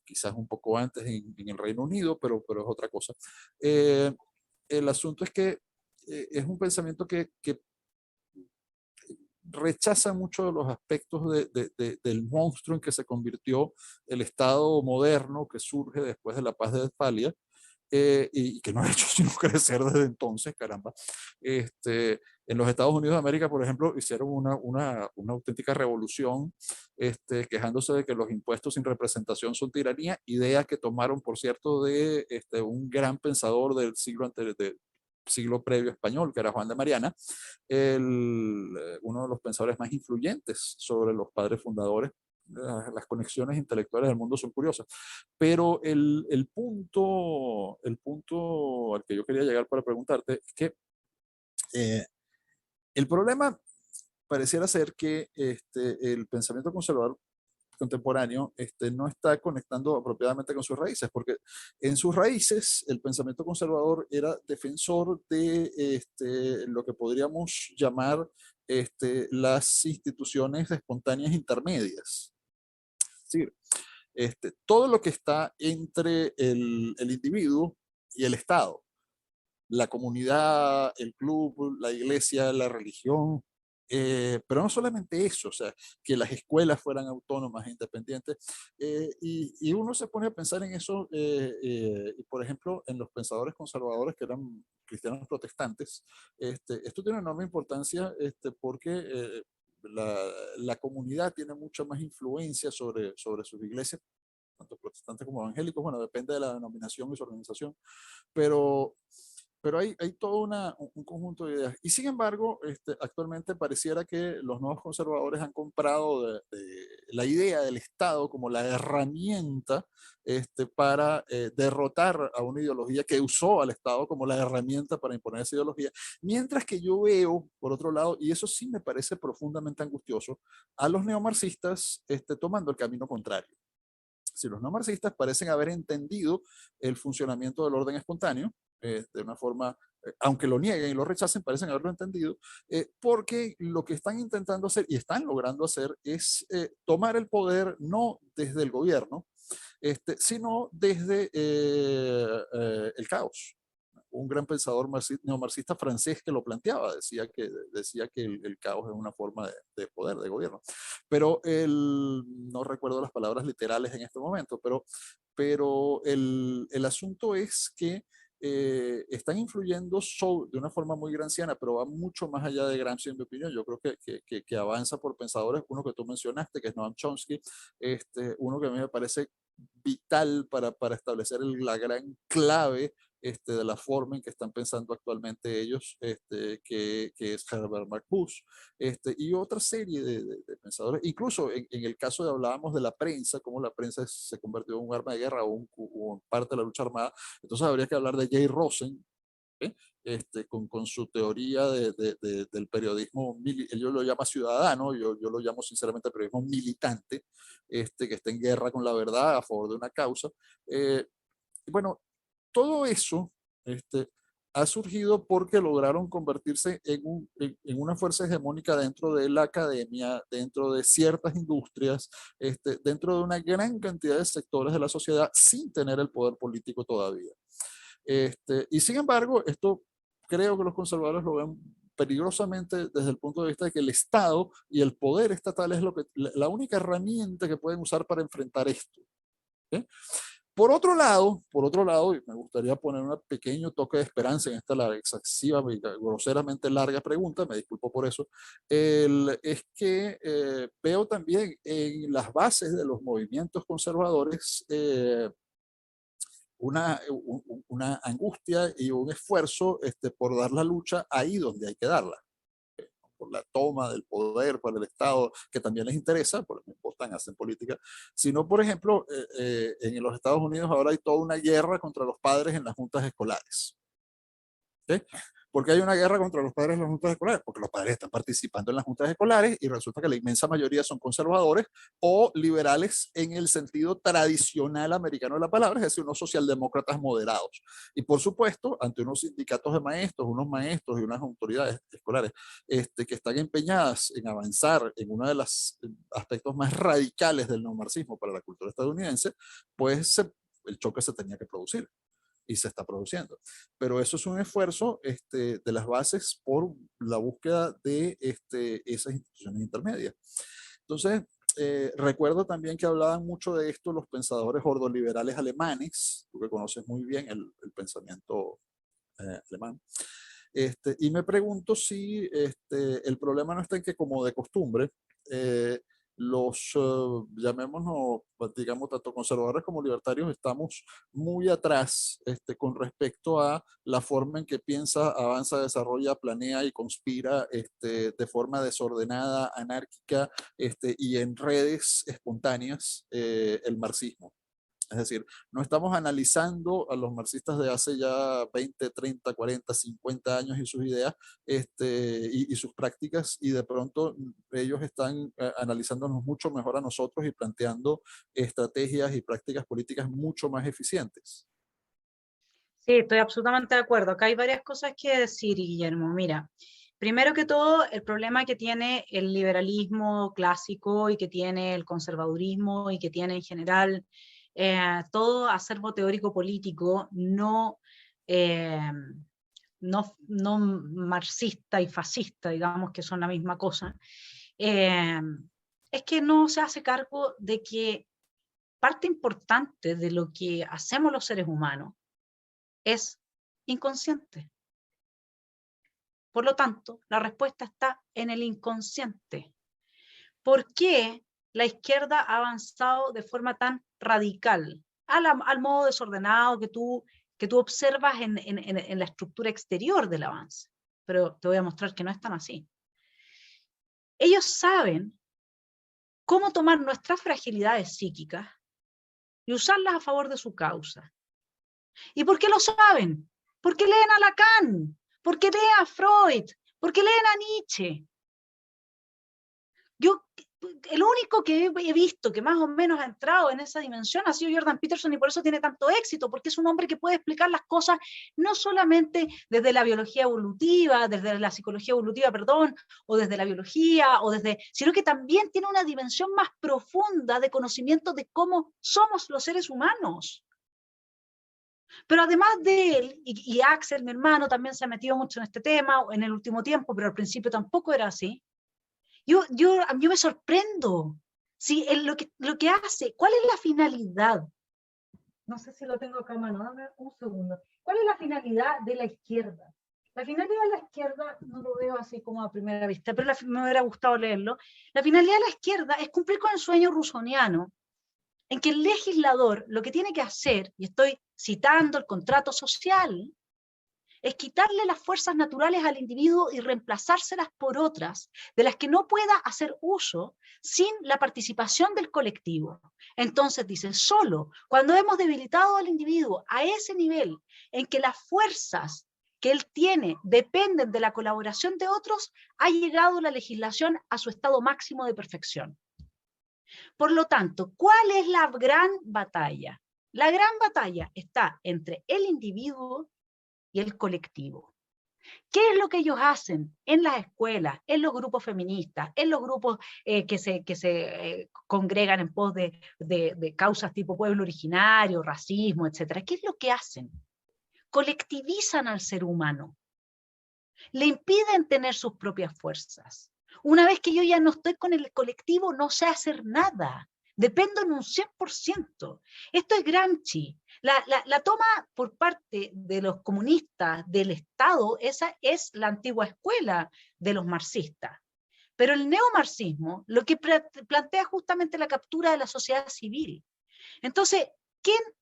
quizás un poco antes en el Reino Unido, pero es otra cosa. El asunto es que es un pensamiento que rechaza mucho de los aspectos del monstruo en que se convirtió el Estado moderno que surge después de la Paz de Westfalia, y que no ha hecho sino crecer desde entonces, caramba. En los Estados Unidos de América, por ejemplo, hicieron una auténtica revolución, quejándose de que los impuestos sin representación son tiranía, idea que tomaron, por cierto, de un gran pensador del siglo anterior, siglo previo español, que era Juan de Mariana, uno de los pensadores más influyentes sobre los padres fundadores. Las conexiones intelectuales del mundo son curiosas. Pero el punto al que yo quería llegar para preguntarte es que eh, el problema pareciera ser que el pensamiento conservador contemporáneo no está conectando apropiadamente con sus raíces, porque en sus raíces el pensamiento conservador era defensor de lo que podríamos llamar las instituciones espontáneas intermedias. Es decir, todo lo que está entre el individuo y el Estado, la comunidad, el club, la iglesia, la religión, pero no solamente eso, o sea, que las escuelas fueran autónomas e independientes, y uno se pone a pensar en eso, y por ejemplo, en los pensadores conservadores que eran cristianos protestantes, esto tiene enorme importancia, porque la comunidad tiene mucha más influencia sobre sus iglesias, tanto protestantes como evangélicos, bueno, depende de la denominación y su organización, pero, pero hay todo un conjunto de ideas. Y sin embargo, actualmente pareciera que los nuevos conservadores han comprado de la idea del Estado como la herramienta para derrotar a una ideología que usó al Estado como la herramienta para imponer esa ideología. Mientras que yo veo, por otro lado, y eso sí me parece profundamente angustioso, a los neomarxistas tomando el camino contrario. Si los no marxistas parecen haber entendido el funcionamiento del orden espontáneo, de una forma, aunque lo nieguen y lo rechacen, parecen haberlo entendido, porque lo que están intentando hacer y están logrando hacer es tomar el poder no desde el gobierno, sino desde el caos. Un gran pensador neomarxista francés que lo planteaba, decía que el caos es una forma de poder, de gobierno. Pero no recuerdo las palabras literales en este momento, pero el asunto es que están influyendo de una forma muy gramsciana, pero va mucho más allá de Gramsci, en mi opinión. Yo creo que avanza por pensadores, uno que tú mencionaste, que es Noam Chomsky, uno que a mí me parece vital para establecer la gran clave de la forma en que están pensando actualmente ellos, que es Herbert Marcuse, y otra serie de pensadores, incluso en el caso de hablábamos de la prensa, cómo la prensa se convirtió en un arma de guerra o parte de la lucha armada, entonces habría que hablar de Jay Rosen, ¿eh? Con su teoría del periodismo, ellos lo llaman ciudadano, yo lo llamo sinceramente periodismo militante, que está en guerra con la verdad a favor de una causa. Bueno, todo eso este, ha surgido porque lograron convertirse en una fuerza hegemónica dentro de la academia, dentro de ciertas industrias, dentro de una gran cantidad de sectores de la sociedad sin tener el poder político todavía. Y sin embargo, esto creo que los conservadores lo ven peligrosamente desde el punto de vista de que el Estado y el poder estatal es la única herramienta que pueden usar para enfrentar esto. ¿Eh? Por otro lado, y me gustaría poner un pequeño toque de esperanza en esta excesiva y groseramente larga pregunta, me disculpo por eso, es que veo también en las bases de los movimientos conservadores una angustia y un esfuerzo por dar la lucha ahí donde hay que darla, por la toma del poder para el Estado, que también les interesa, porque no importan, hacen política, sino, por ejemplo, en los Estados Unidos ahora hay toda una guerra contra los padres en las juntas escolares. ¿Okay? ¿Por qué hay una guerra contra los padres en las juntas escolares? Porque los padres están participando en las juntas escolares y resulta que la inmensa mayoría son conservadores o liberales en el sentido tradicional americano de la palabra, es decir, unos socialdemócratas moderados. Y por supuesto, ante unos sindicatos de maestros, unos maestros y unas autoridades escolares que están empeñadas en avanzar en uno de los aspectos más radicales del neomarxismo para la cultura estadounidense, pues el choque se tenía que producir y se está produciendo. Pero eso es un esfuerzo de las bases por la búsqueda de esas instituciones intermedias. Entonces, recuerdo también que hablaban mucho de esto los pensadores ordoliberales alemanes, tú que conoces muy bien el pensamiento alemán, y me pregunto si el problema no está en que, como de costumbre, llamémonos, digamos, tanto conservadores como libertarios, estamos muy atrás con respecto a la forma en que piensa, avanza, desarrolla, planea y conspira de forma desordenada, anárquica y en redes espontáneas el marxismo. Es decir, no estamos analizando a los marxistas de hace ya 20, 30, 40, 50 años y sus ideas y sus prácticas, y de pronto ellos están analizándonos mucho mejor a nosotros y planteando estrategias y prácticas políticas mucho más eficientes. Sí, estoy absolutamente de acuerdo. Acá hay varias cosas que decir, Guillermo. Mira, primero que todo, el problema que tiene el liberalismo clásico y que tiene el conservadurismo y que tiene en general todo acervo teórico político eh, no marxista y fascista, digamos que son la misma cosa, es que no se hace cargo de que parte importante de lo que hacemos los seres humanos es inconsciente. Por lo tanto, la respuesta está en el inconsciente. ¿Por qué la izquierda ha avanzado de forma tan radical? Al modo desordenado que tú observas en la estructura exterior del avance. Pero te voy a mostrar que no es tan así. Ellos saben cómo tomar nuestras fragilidades psíquicas y usarlas a favor de su causa. ¿Y por qué lo saben? Porque leen a Lacan, porque leen a Freud, porque leen a Nietzsche. El único que he visto que más o menos ha entrado en esa dimensión ha sido Jordan Peterson, y por eso tiene tanto éxito, porque es un hombre que puede explicar las cosas no solamente desde la biología evolutiva, desde la psicología evolutiva, perdón, o desde la biología, sino que también tiene una dimensión más profunda de conocimiento de cómo somos los seres humanos. Pero además de él, y Axel, mi hermano, también se ha metido mucho en este tema en el último tiempo, pero al principio tampoco era así. Yo me sorprendo. ¿Sí? Lo que hace, ¿cuál es la finalidad? No sé si lo tengo acá a mano, dame un segundo. ¿Cuál es la finalidad de la izquierda? La finalidad de la izquierda, no lo veo así como a primera vista, pero me hubiera gustado leerlo. La finalidad de la izquierda es cumplir con el sueño rusoniano, en que el legislador lo que tiene que hacer, y estoy citando el contrato social, es quitarle las fuerzas naturales al individuo y reemplazárselas por otras, de las que no pueda hacer uso sin la participación del colectivo. Entonces dice, solo cuando hemos debilitado al individuo a ese nivel en que las fuerzas que él tiene dependen de la colaboración de otros, ha llegado la legislación a su estado máximo de perfección. Por lo tanto, ¿cuál es la gran batalla? La gran batalla está entre el individuo y el colectivo. ¿Qué es lo que ellos hacen en las escuelas, en los grupos feministas, en los grupos que se congregan en pos de causas tipo pueblo originario, racismo, etcétera? ¿Qué es lo que hacen? Colectivizan al ser humano, le impiden tener sus propias fuerzas. Una vez que yo ya no estoy con el colectivo, no sé hacer nada. Dependo en un 100%. Esto es Gramsci. La toma por parte de los comunistas del Estado, esa es la antigua escuela de los marxistas. Pero el neomarxismo lo que plantea justamente la captura de la sociedad civil. Entonces,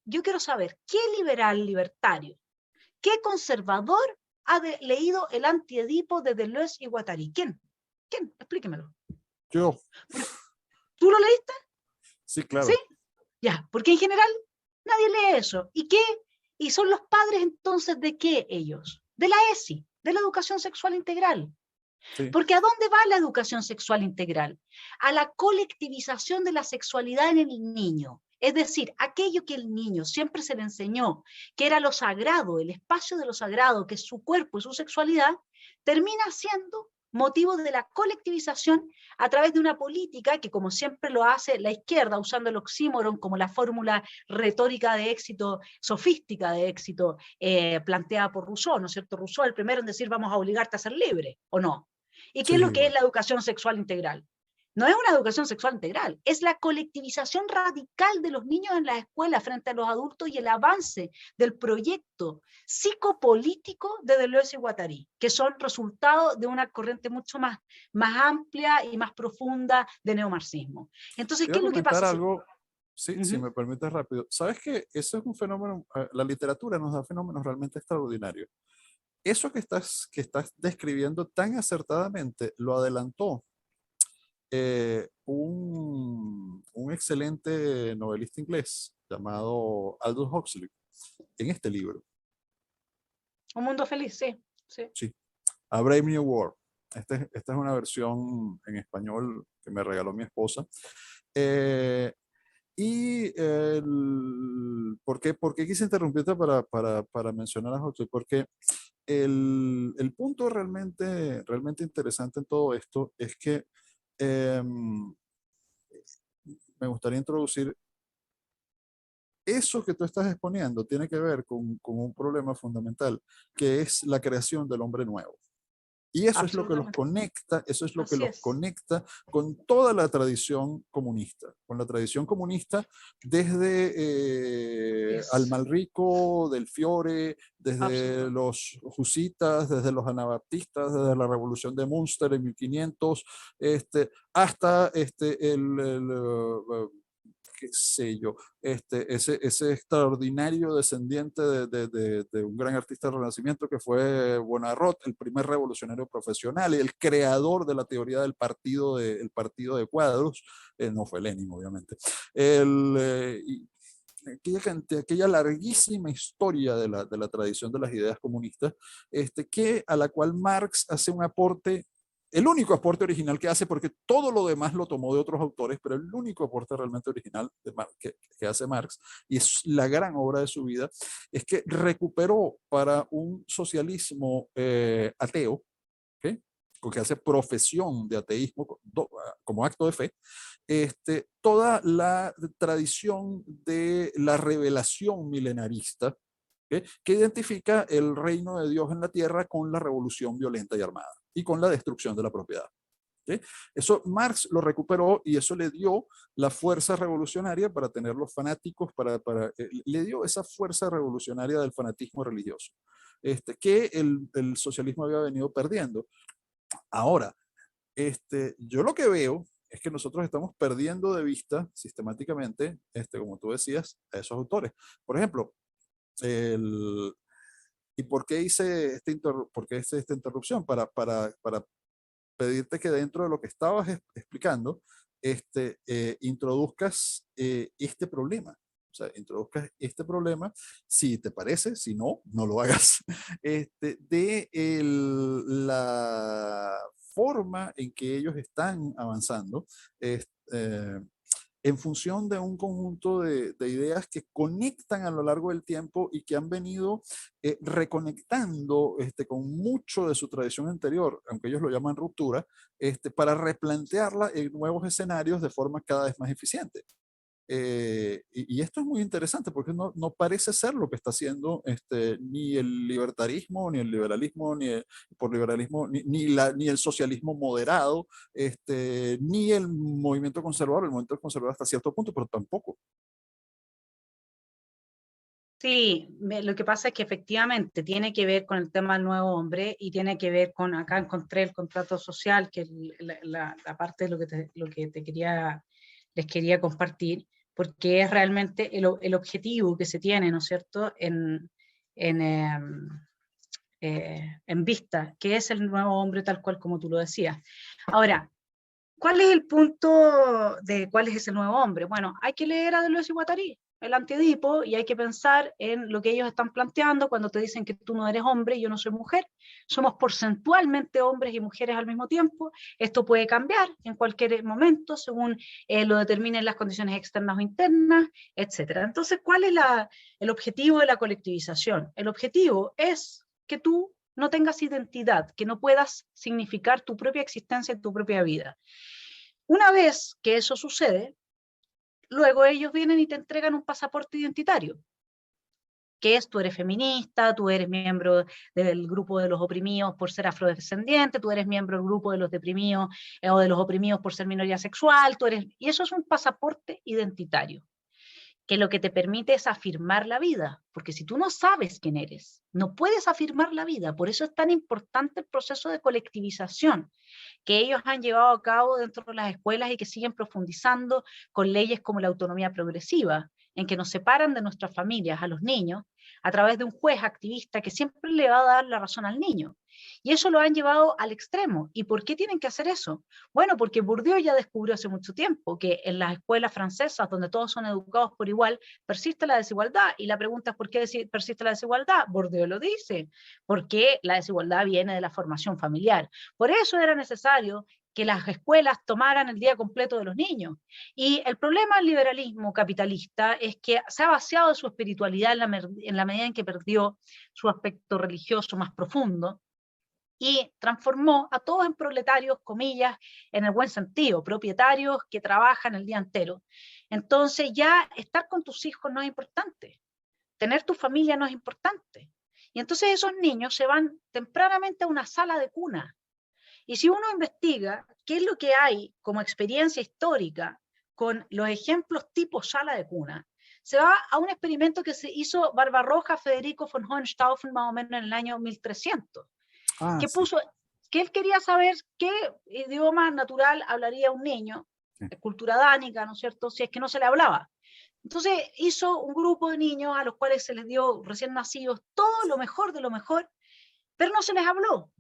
yo quiero saber, ¿qué liberal libertario, qué conservador ha leído el Anti-Edipo de Deleuze y Guattari? ¿Quién? ¿Quién? Explíquemelo. Yo. ¿Tú lo leíste? Sí, ¿Sí? claro. Ya, porque en general nadie lee eso. ¿Y qué? ¿Y son los padres entonces de qué ellos? De la ESI, de la educación sexual integral. Sí. Porque ¿a dónde va la educación sexual integral? A la colectivización de la sexualidad en el niño. Es decir, aquello que el niño siempre se le enseñó, que era lo sagrado, el espacio de lo sagrado, que es su cuerpo y su sexualidad, termina siendo motivo de la colectivización a través de una política que, como siempre lo hace la izquierda, usando el oxímoron como la fórmula retórica de éxito, sofística de éxito, planteada por Rousseau, ¿no es cierto? Rousseau el primero en decir vamos a obligarte a ser libre, ¿o no? ¿Y qué es lo Sí, que es bueno. la educación sexual integral? No es una educación sexual integral, es la colectivización radical de los niños en las escuelas frente a los adultos y el avance del proyecto psicopolítico de Deleuze y Guattari, que son resultado de una corriente mucho más amplia y más profunda de neomarxismo. Entonces, Te iba ¿qué a es lo que comentar pasa? algo, sí, si Uh-huh. me permites rápido. ¿Sabes que ese es un fenómeno, la literatura nos da fenómenos realmente extraordinarios? Eso que estás describiendo tan acertadamente lo adelantó un excelente novelista inglés llamado Aldous Huxley en este libro. Un mundo feliz, sí, sí. Sí, A Brave New World. Esta es una versión en español que me regaló mi esposa. Eh, ¿Por qué quise interrumpirte para mencionar a Huxley? Porque el punto realmente interesante en todo esto es que me gustaría introducir eso que tú estás exponiendo tiene que ver con un problema fundamental, que es la creación del hombre nuevo. Y eso es lo que los Absolutamente. conecta, eso es lo que Así los es. conecta con toda la tradición comunista, con la tradición comunista desde Es Almalrico, del Fiore, desde absolutamente. los husitas, desde los anabaptistas, desde la revolución de Münster en 1500, hasta qué sé yo, ese extraordinario descendiente de un gran artista del Renacimiento que fue Bonarrot, el primer revolucionario profesional y el creador de la teoría del el partido de cuadros, no fue Lenin, obviamente. Aquella larguísima historia de la tradición de las ideas comunistas, a la cual Marx hace un aporte, el único aporte original que hace, porque todo lo demás lo tomó de otros autores, pero el único aporte realmente original que hace Marx, y es la gran obra de su vida, es que recuperó para un socialismo ateo, ¿okay? Que hace profesión de ateísmo como acto de fe, toda la tradición de la revelación milenarista, ¿okay? Que identifica el reino de Dios en la tierra con la revolución violenta y armada y con la destrucción de la propiedad. ¿Okay? Eso Marx lo recuperó y eso le dio la fuerza revolucionaria para tener los fanáticos, le dio esa fuerza revolucionaria del fanatismo religioso, que el socialismo había venido perdiendo. Ahora, yo lo que veo es que nosotros estamos perdiendo de vista sistemáticamente, como tú decías, a esos autores. Por ejemplo, el, ¿y por qué hice esta interrupción? Para pedirte que dentro de lo que estabas explicando, introduzcas este problema. O sea, introduzcas este problema, si te parece, si no, no lo hagas, la forma en que ellos están avanzando, eh, en función de un conjunto de ideas que conectan a lo largo del tiempo y que han venido reconectando con mucho de su tradición anterior, aunque ellos lo llaman ruptura, para replantearla en nuevos escenarios de forma cada vez más eficiente. Y esto es muy interesante porque no parece ser lo que está haciendo ni el libertarismo, ni el liberalismo, por liberalismo, ni el socialismo moderado, ni el movimiento conservador. El movimiento conservador hasta cierto punto, pero tampoco. Sí, lo que pasa es que efectivamente tiene que ver con el tema del nuevo hombre y tiene que ver con, acá encontré el contrato social, que es la parte de lo que les quería compartir, porque es realmente el objetivo que se tiene, ¿no es cierto?, en, eh, en vista, que es el nuevo hombre tal cual como tú lo decías. Ahora, ¿cuál es el punto de cuál es ese nuevo hombre? Bueno, hay que leer a Deleuze y Guattari, el Antiedipo, y hay que pensar en lo que ellos están planteando cuando te dicen que tú no eres hombre y yo no soy mujer. Somos porcentualmente hombres y mujeres al mismo tiempo. Esto puede cambiar en cualquier momento según lo determinen las condiciones externas o internas, etc. Entonces, ¿cuál es el objetivo de la colectivización? El objetivo es que tú no tengas identidad, que no puedas significar tu propia existencia y tu propia vida. Una vez que eso sucede, luego ellos vienen y te entregan un pasaporte identitario, que es tú eres feminista, tú eres miembro del grupo de los oprimidos por ser afrodescendiente, tú eres miembro del grupo de los deprimidos o de los oprimidos por ser minoría sexual, y eso es un pasaporte identitario, que lo que te permite es afirmar la vida, porque si tú no sabes quién eres, no puedes afirmar la vida. Por eso es tan importante el proceso de colectivización que ellos han llevado a cabo dentro de las escuelas y que siguen profundizando con leyes como la autonomía progresiva, en que nos separan de nuestras familias a los niños a través de un juez activista que siempre le va a dar la razón al niño. Y eso lo han llevado al extremo. ¿Y por qué tienen que hacer eso? Bueno, porque Bourdieu ya descubrió hace mucho tiempo que en las escuelas francesas, donde todos son educados por igual, persiste la desigualdad. Y la pregunta es ¿por qué persiste la desigualdad? Bourdieu lo dice, porque la desigualdad viene de la formación familiar. Por eso era necesario que las escuelas tomaran el día completo de los niños. Y el problema del liberalismo capitalista es que se ha vaciado de su espiritualidad en la medida en que perdió su aspecto religioso más profundo y transformó a todos en proletarios, comillas, en el buen sentido, propietarios que trabajan el día entero. Entonces ya estar con tus hijos no es importante, tener tu familia no es importante. Y entonces esos niños se van tempranamente a una sala de cuna. Y si uno investiga qué es lo que hay como experiencia histórica con los ejemplos tipo sala de cuna, se va a un experimento que se hizo Barbarroja Federico von Hohenstaufen más o menos en el año 1300, Ah, que sí. puso, que él quería saber qué idioma natural hablaría un niño, Sí. cultura dánica, ¿no es cierto?, si es que no se le hablaba. Entonces hizo un grupo de niños a los cuales se les dio recién nacidos todo lo mejor de lo mejor, pero no se les habló.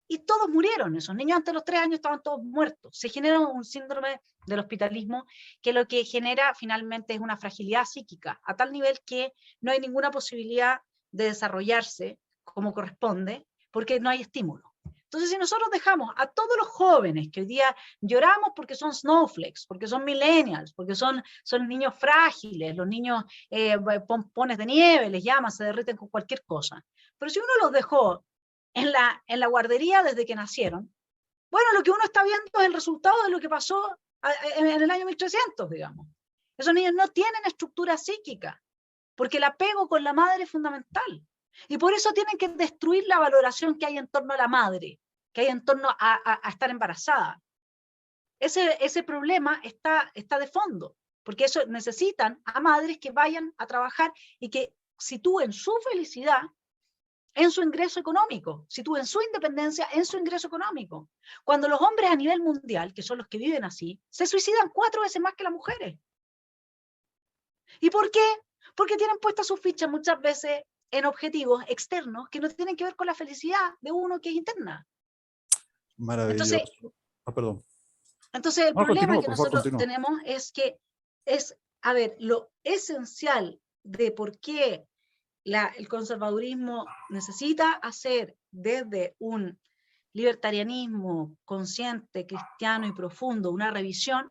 Y todos murieron, esos niños antes de los 3 años estaban todos muertos. Se genera un síndrome del hospitalismo que lo que genera finalmente es una fragilidad psíquica, a tal nivel que no hay ninguna posibilidad de desarrollarse como corresponde, porque no hay estímulo. Entonces, si nosotros dejamos a todos los jóvenes que hoy día lloramos porque son snowflakes, porque son millennials, porque son niños frágiles, los niños pompones de nieve, les llaman, se derriten con cualquier cosa. Pero si uno los dejó en la guardería desde que nacieron, bueno, lo que uno está viendo es el resultado de lo que pasó en el año 1300, digamos. Esos niños no tienen estructura psíquica, porque el apego con la madre es fundamental. Y por eso tienen que destruir la valoración que hay en torno a la madre, que hay en torno a estar embarazada. Ese problema está de fondo, porque eso necesitan a madres que vayan a trabajar y que sitúen su felicidad en su ingreso económico, sitúen su independencia en su ingreso económico. Cuando los hombres a nivel mundial, que son los que viven así, se suicidan 4 veces más que las mujeres. ¿Y por qué? Porque tienen puestas sus fichas muchas veces en objetivos externos que no tienen que ver con la felicidad de uno que es interna. Entonces, Maravilloso. Ah, perdón. el No, problema continúa, que por favor, nosotros continúa. tenemos es que es a ver, lo esencial de por qué el conservadurismo necesita hacer desde un libertarianismo consciente, cristiano y profundo una revisión,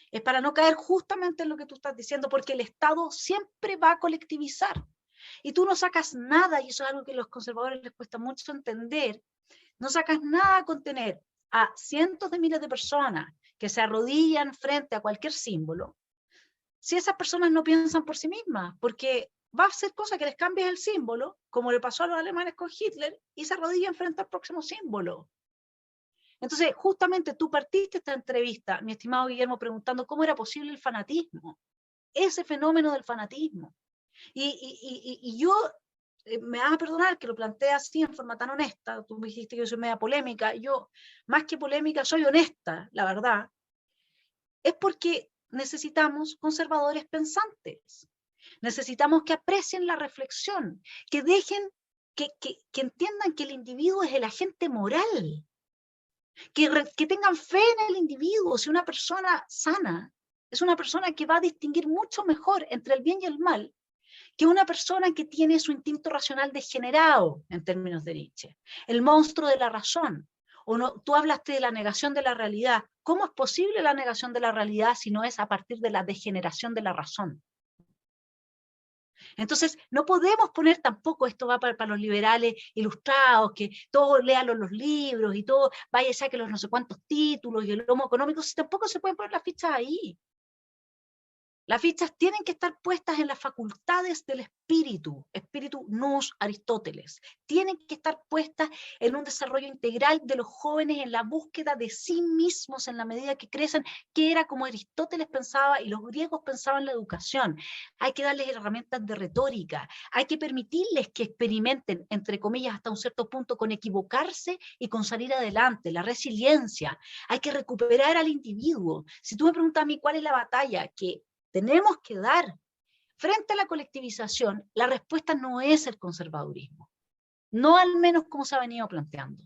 es para no caer justamente en lo que tú estás diciendo, porque el Estado siempre va a colectivizar. Y tú no sacas nada, y eso es algo que a los conservadores les cuesta mucho entender, no sacas nada con tener a cientos de miles de personas que se arrodillan frente a cualquier símbolo, si esas personas no piensan por sí mismas, porque va a ser cosa que les cambies el símbolo, como le pasó a los alemanes con Hitler, y se arrodillan frente al próximo símbolo. Entonces, justamente tú partiste esta entrevista, mi estimado Guillermo, preguntando cómo era posible el fanatismo, ese fenómeno del fanatismo. Y yo, me vas a perdonar que lo plantee así en forma tan honesta, tú me dijiste que yo soy media polémica, yo, más que polémica, soy honesta, la verdad, es porque necesitamos conservadores pensantes. Necesitamos que aprecien la reflexión, que dejen, que entiendan que el individuo es el agente moral, que tengan fe en el individuo. Si una persona sana es una persona que va a distinguir mucho mejor entre el bien y el mal que una persona que tiene su instinto racional degenerado, en términos de Nietzsche, el monstruo de la razón. O no, tú hablaste de la negación de la realidad. ¿Cómo es posible la negación de la realidad si no es a partir de la degeneración de la razón? Entonces, no podemos poner tampoco, esto va para los liberales ilustrados, que todos lean los libros y todo, vaya y saque los no sé cuántos títulos y el lomo económico, si tampoco se pueden poner las fichas ahí. Las fichas tienen que estar puestas en las facultades del espíritu nous Aristóteles. Tienen que estar puestas en un desarrollo integral de los jóvenes en la búsqueda de sí mismos en la medida que crecen, que era como Aristóteles pensaba y los griegos pensaban la educación. Hay que darles herramientas de retórica, hay que permitirles que experimenten, entre comillas, hasta un cierto punto con equivocarse y con salir adelante, la resiliencia. Hay que recuperar al individuo. Si tú me preguntas a mí cuál es la batalla que tenemos que dar frente a la colectivización, la respuesta no es el conservadurismo, no al menos como se ha venido planteando.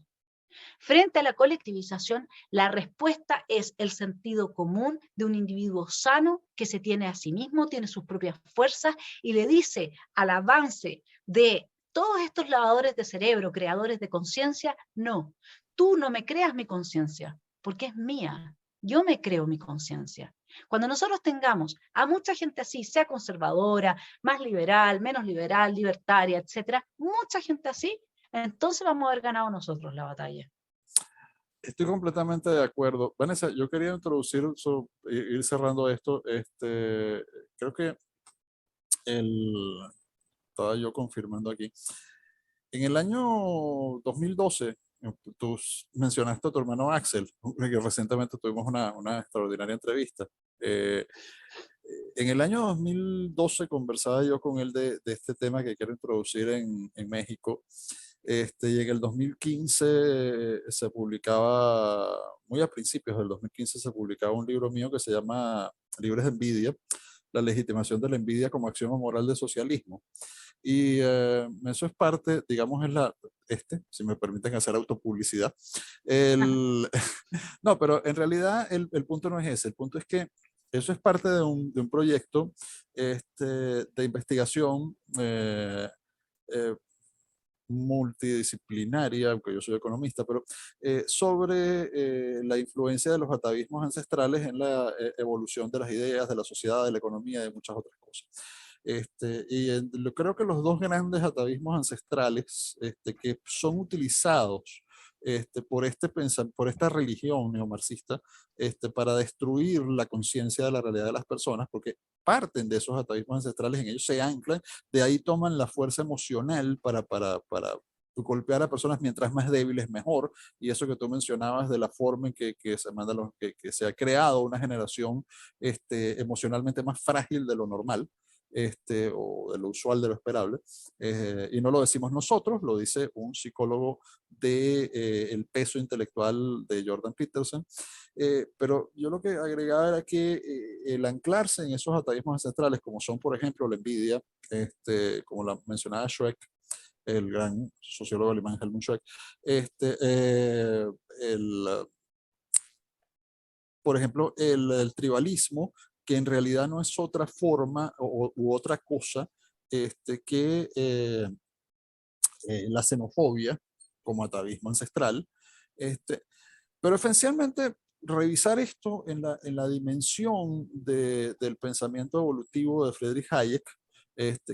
Frente a la colectivización, la respuesta es el sentido común de un individuo sano que se tiene a sí mismo, tiene sus propias fuerzas y le dice al avance de todos estos lavadores de cerebro, creadores de conciencia, no, tú no me creas mi conciencia, porque es mía, yo me creo mi conciencia. Cuando nosotros tengamos a mucha gente así, sea conservadora, más liberal, menos liberal, libertaria, etcétera, mucha gente así, entonces vamos a haber ganado nosotros la batalla. Estoy completamente de acuerdo. Vanessa, yo quería introducir, ir cerrando esto. Creo que estaba yo confirmando aquí. En el año 2012, tú mencionaste a tu hermano Axel, que recientemente tuvimos una extraordinaria entrevista. Eh, en el año 2012 conversaba yo con él de este tema que quiero introducir en México. Y en el 2015 se publicaba, muy a principios del 2015 se publicaba un libro mío que se llama Libres de Envidia, la legitimación de la envidia como acción moral del socialismo. Y eso es parte, digamos, si me permiten hacer autopublicidad. El, no, pero en realidad el punto no es ese, el punto es que eso es parte de un proyecto de investigación eh, multidisciplinaria, aunque yo soy economista, pero sobre la influencia de los atavismos ancestrales en la evolución de las ideas, de la sociedad, de la economía y de muchas otras cosas. Creo que los dos grandes atavismos ancestrales que son utilizados por esta religión neomarxista para destruir la conciencia de la realidad de las personas, porque parten de esos atavismos ancestrales, en ellos se anclan, de ahí toman la fuerza emocional para golpear a personas mientras más débiles mejor, y eso que tú mencionabas de la forma en que se manda que se ha creado una generación emocionalmente más frágil de lo normal, o de lo usual, de lo esperable. Y no lo decimos nosotros, lo dice un psicólogo de el peso intelectual de Jordan Peterson. Pero yo lo que agregaba era que el anclarse en esos atavismos ancestrales, como son, por ejemplo, la envidia, como la mencionaba Schweck, el gran sociólogo alemán Helmut Schweck, este, el, por ejemplo, el tribalismo que en realidad no es otra forma u otra cosa que la xenofobia como atavismo ancestral. Este, pero esencialmente revisar esto en la dimensión del pensamiento evolutivo de Friedrich Hayek,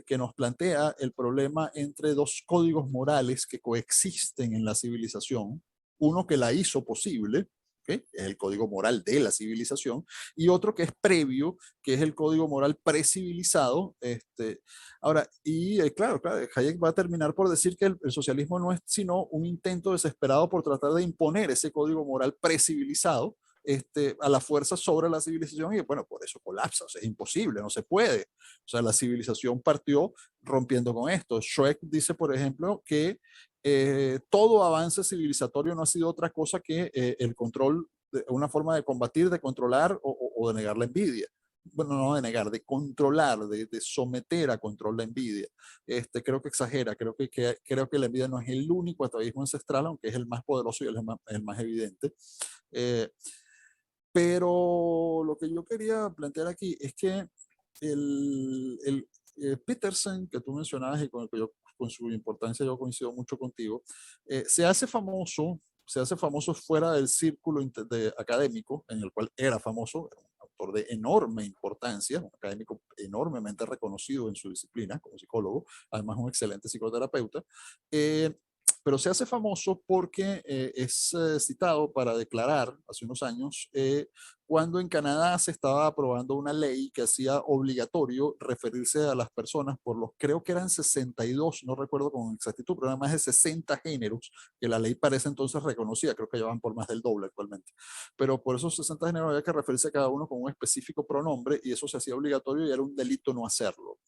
que nos plantea el problema entre dos códigos morales que coexisten en la civilización, uno que la hizo posible, ¿okay? Es el código moral de la civilización, y otro que es previo, que es el código moral precivilizado. Ahora, y claro, Hayek va a terminar por decir que el socialismo no es sino un intento desesperado por tratar de imponer ese código moral precivilizado a la fuerza sobre la civilización, y bueno, por eso colapsa, o sea, es imposible, no se puede. O sea, la civilización partió rompiendo con esto. Schweck dice, por ejemplo, que todo avance civilizatorio no ha sido otra cosa que el control, una forma de combatir, de controlar o de negar la envidia. Bueno, no de negar, de controlar, de someter a control la envidia. Creo que exagera, creo que la envidia no es el único atavismo ancestral, aunque es el más poderoso y el más evidente. Eh, pero lo que yo quería plantear aquí es que Peterson, que tú mencionabas y con el que yo, con su importancia yo coincido mucho contigo, se hace famoso fuera del círculo académico en el cual era famoso, era un autor de enorme importancia, un académico enormemente reconocido en su disciplina como psicólogo, además un excelente psicoterapeuta. Pero se hace famoso porque es citado para declarar hace unos años cuando en Canadá se estaba aprobando una ley que hacía obligatorio referirse a las personas por los, creo que eran 62, no recuerdo con exactitud, pero eran más de 60 géneros que la ley para ese entonces reconocía, creo que ya van por más del doble actualmente, pero por esos 60 géneros había que referirse a cada uno con un específico pronombre y eso se hacía obligatorio y era un delito no hacerlo.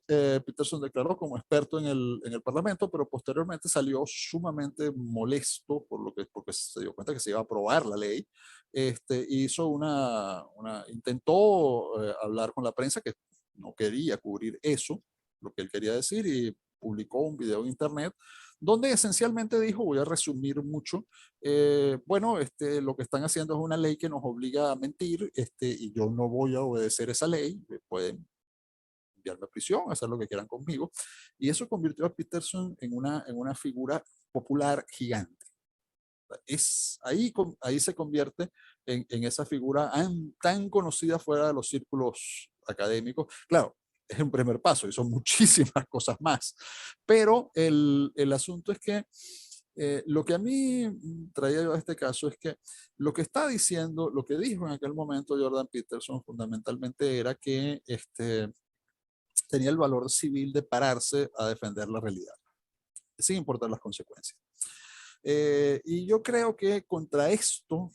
Peterson declaró como experto en el Parlamento, pero posteriormente salió sumamente molesto porque se dio cuenta que se iba a aprobar la ley. Hizo intentó hablar con la prensa que no quería cubrir eso, lo que él quería decir, y publicó un video en internet donde esencialmente dijo, voy a resumir mucho, bueno, lo que están haciendo es una ley que nos obliga a mentir, y yo no voy a obedecer esa ley, pueden enviarme a prisión, hacer lo que quieran conmigo. Y eso convirtió a Peterson en una figura popular gigante. Ahí se convierte en esa figura tan conocida fuera de los círculos académicos. Claro, es un primer paso y son muchísimas cosas más. Pero el asunto es que lo que a mí traía yo a este caso es que lo que está diciendo, lo que dijo en aquel momento Jordan Peterson fundamentalmente era que tenía el valor civil de pararse a defender la realidad, sin importar las consecuencias. Y yo creo que contra esto,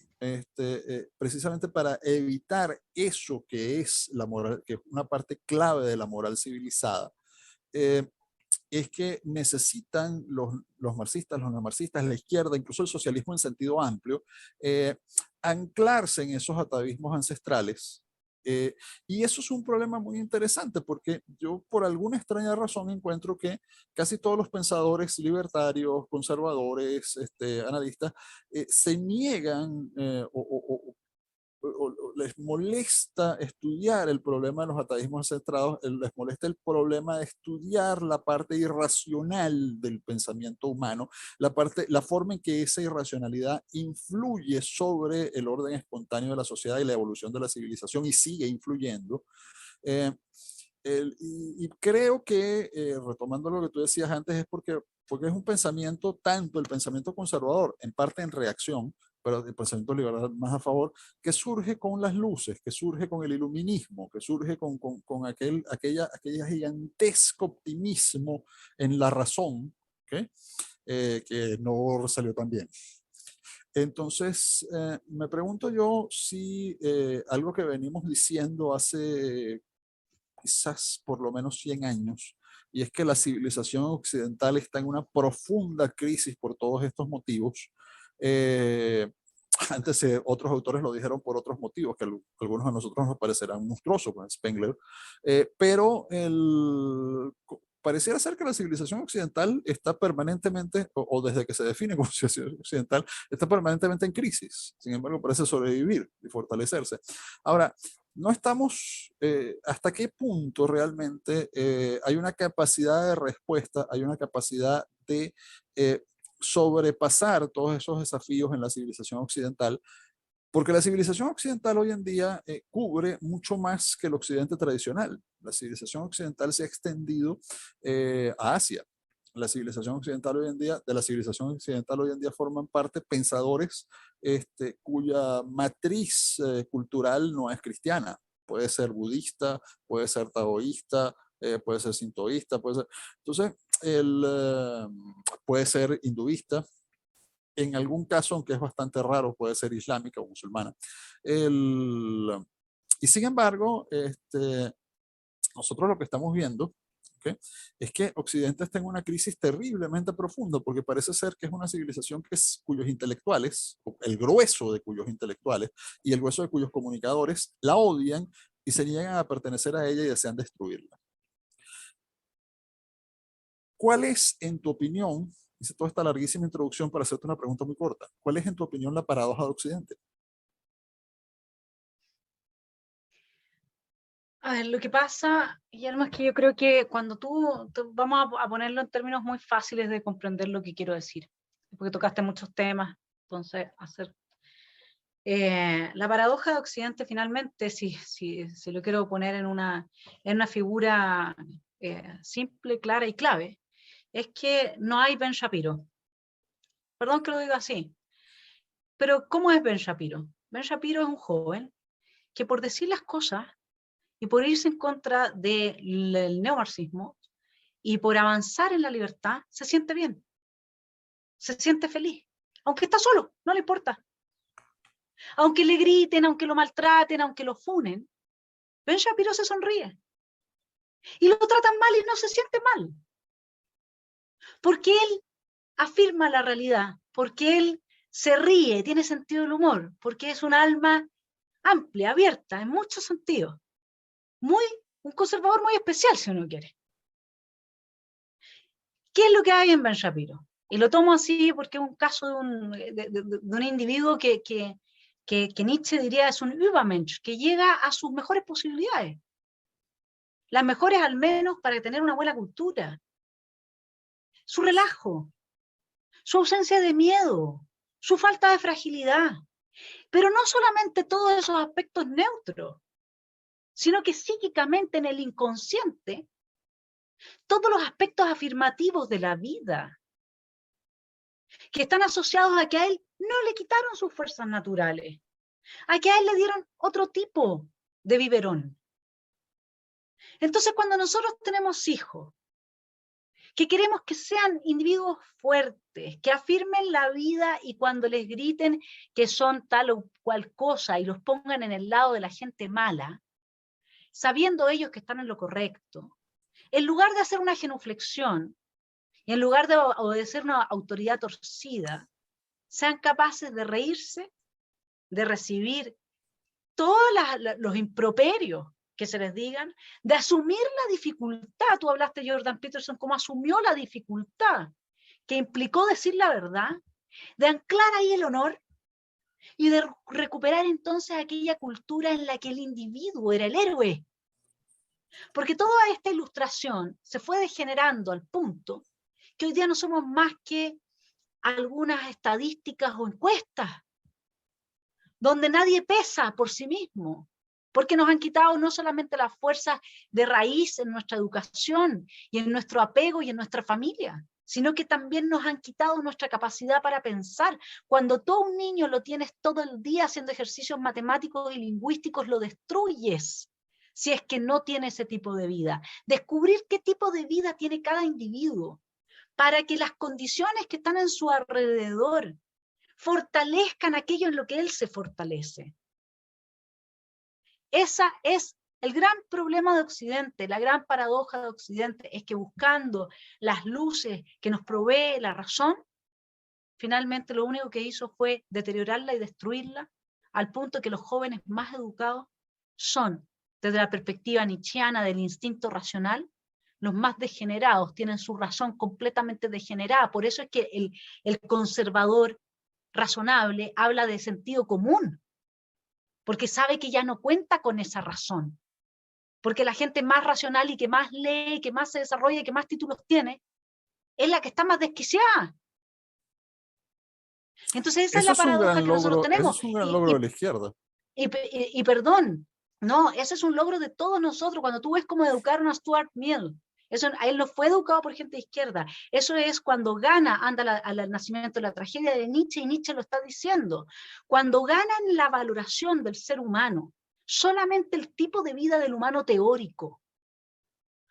precisamente para evitar eso que es la moral, que es una parte clave de la moral civilizada, es que necesitan los marxistas, los neomarxistas, la izquierda, incluso el socialismo en sentido amplio, anclarse en esos atavismos ancestrales. Y eso es un problema muy interesante porque yo por alguna extraña razón encuentro que casi todos los pensadores libertarios, conservadores, analistas, se niegan o les molesta estudiar el problema de los atavismos centrados, les molesta el problema de estudiar la parte irracional del pensamiento humano, la forma en que esa irracionalidad influye sobre el orden espontáneo de la sociedad y la evolución de la civilización y sigue influyendo. Eh, y creo que, retomando lo que tú decías antes, es porque es un pensamiento, tanto el pensamiento conservador, en parte en reacción, pero el pensamiento liberal más a favor, que surge con las luces, que surge con el iluminismo, que surge con aquella gigantesco optimismo en la razón, ¿okay? Que no salió tan bien. Entonces, me pregunto yo si algo que venimos diciendo hace quizás por lo menos 100 años, y es que la civilización occidental está en una profunda crisis por todos estos motivos. Eh, Antes otros autores lo dijeron por otros motivos, que algunos de nosotros nos parecerán monstruosos, con Spengler, pero pareciera ser que la civilización occidental está permanentemente, o desde que se define como civilización occidental, está permanentemente en crisis. Sin embargo, parece sobrevivir y fortalecerse. Ahora, no estamos, hasta qué punto realmente hay una capacidad de respuesta, hay una capacidad de sobrepasar todos esos desafíos en la civilización occidental, porque la civilización occidental hoy en día cubre mucho más que el occidente tradicional. La civilización occidental se ha extendido a Asia. La civilización occidental hoy en día, de la civilización occidental hoy en día forman parte pensadores cuya matriz cultural no es cristiana. Puede ser budista, puede ser taoísta, puede ser sintoísta, puede ser... Entonces, puede ser hinduista, en algún caso, aunque es bastante raro, puede ser islámica o musulmana. El, y sin embargo, nosotros lo que estamos viendo, ¿okay?, es que Occidente está en una crisis terriblemente profunda, porque parece ser que es una civilización cuyos intelectuales, el grueso de cuyos intelectuales y el grueso de cuyos comunicadores la odian y se niegan a pertenecer a ella y desean destruirla. ¿Cuál es, en tu opinión, hice toda esta larguísima introducción para hacerte una pregunta muy corta, cuál es, en tu opinión, la paradoja de Occidente? A ver, lo que pasa, Guillermo, es que yo creo que cuando vamos a ponerlo en términos muy fáciles de comprender lo que quiero decir, porque tocaste muchos temas, entonces la paradoja de Occidente finalmente, si lo quiero poner en una figura simple, clara y clave, es que no hay Ben Shapiro. Perdón que lo diga así, pero ¿cómo es Ben Shapiro? Ben Shapiro es un joven que por decir las cosas y por irse en contra del neomarxismo y por avanzar en la libertad, se siente bien, se siente feliz, aunque está solo, no le importa. Aunque le griten, aunque lo maltraten, aunque lo funen, Ben Shapiro se sonríe. Y lo tratan mal y no se siente mal. Porque él afirma la realidad, porque él se ríe, tiene sentido del humor, porque es un alma amplia, abierta, en muchos sentidos. Un conservador muy especial, si uno quiere. ¿Qué es lo que hay en Ben Shapiro? Y lo tomo así porque es un caso de un individuo que Nietzsche diría es un Übermensch, que llega a sus mejores posibilidades. Las mejores al menos para tener una buena cultura. Su relajo, su ausencia de miedo, su falta de fragilidad. Pero no solamente todos esos aspectos neutros, sino que psíquicamente en el inconsciente, todos los aspectos afirmativos de la vida, que están asociados a que a él no le quitaron sus fuerzas naturales, a que a él le dieron otro tipo de biberón. Entonces, cuando nosotros tenemos hijos, que queremos que sean individuos fuertes, que afirmen la vida y cuando les griten que son tal o cual cosa y los pongan en el lado de la gente mala, sabiendo ellos que están en lo correcto, en lugar de hacer una genuflexión y en lugar de obedecer una autoridad torcida, sean capaces de reírse, de recibir todos los improperios que se les digan, de asumir la dificultad. Tú hablaste, Jordan Peterson, cómo asumió la dificultad que implicó decir la verdad, de anclar ahí el honor y de recuperar entonces aquella cultura en la que el individuo era el héroe. Porque toda esta ilustración se fue degenerando al punto que hoy día no somos más que algunas estadísticas o encuestas, donde nadie pesa por sí mismo, porque nos han quitado no solamente las fuerzas de raíz en nuestra educación y en nuestro apego y en nuestra familia, sino que también nos han quitado nuestra capacidad para pensar. Cuando todo un niño lo tienes todo el día haciendo ejercicios matemáticos y lingüísticos, lo destruyes si es que no tiene ese tipo de vida. Descubrir qué tipo de vida tiene cada individuo para que las condiciones que están en su alrededor fortalezcan aquello en lo que él se fortalece. Esa es el gran problema de Occidente, la gran paradoja de Occidente, es que buscando las luces que nos provee la razón, finalmente lo único que hizo fue deteriorarla y destruirla, al punto que los jóvenes más educados son, desde la perspectiva nietzscheana del instinto racional, los más degenerados, tienen su razón completamente degenerada. Por eso es que el conservador razonable habla de sentido común, porque sabe que ya no cuenta con esa razón. Porque la gente más racional y que más lee, que más se desarrolla y que más títulos tiene, es la que está más desquiciada. Entonces esa es Eso la es un paradoja gran que nosotros logro, eso tenemos. es un gran logro de la izquierda. Y perdón, no, ese es un logro de todos nosotros. Cuando tú ves cómo educaron a Stuart Mill, eso, él no fue educado por gente de izquierda. Eso es cuando gana, anda al nacimiento de la tragedia de Nietzsche, y Nietzsche lo está diciendo. Cuando ganan la valoración del ser humano, solamente el tipo de vida del humano teórico.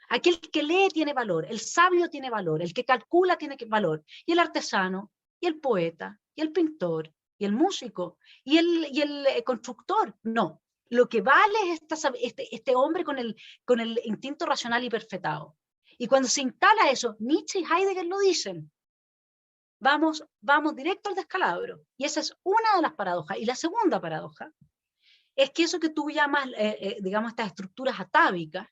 Aquel que lee tiene valor, el sabio tiene valor, el que calcula tiene valor, y el artesano, y el poeta, y el pintor, y el músico, y el constructor. No, lo que vale es este hombre con el instinto racional y perfectado. Y cuando se instala eso, Nietzsche y Heidegger lo dicen, vamos directo al descalabro. Y esa es una de las paradojas. Y la segunda paradoja es que eso que tú llamas, digamos, estas estructuras atávicas,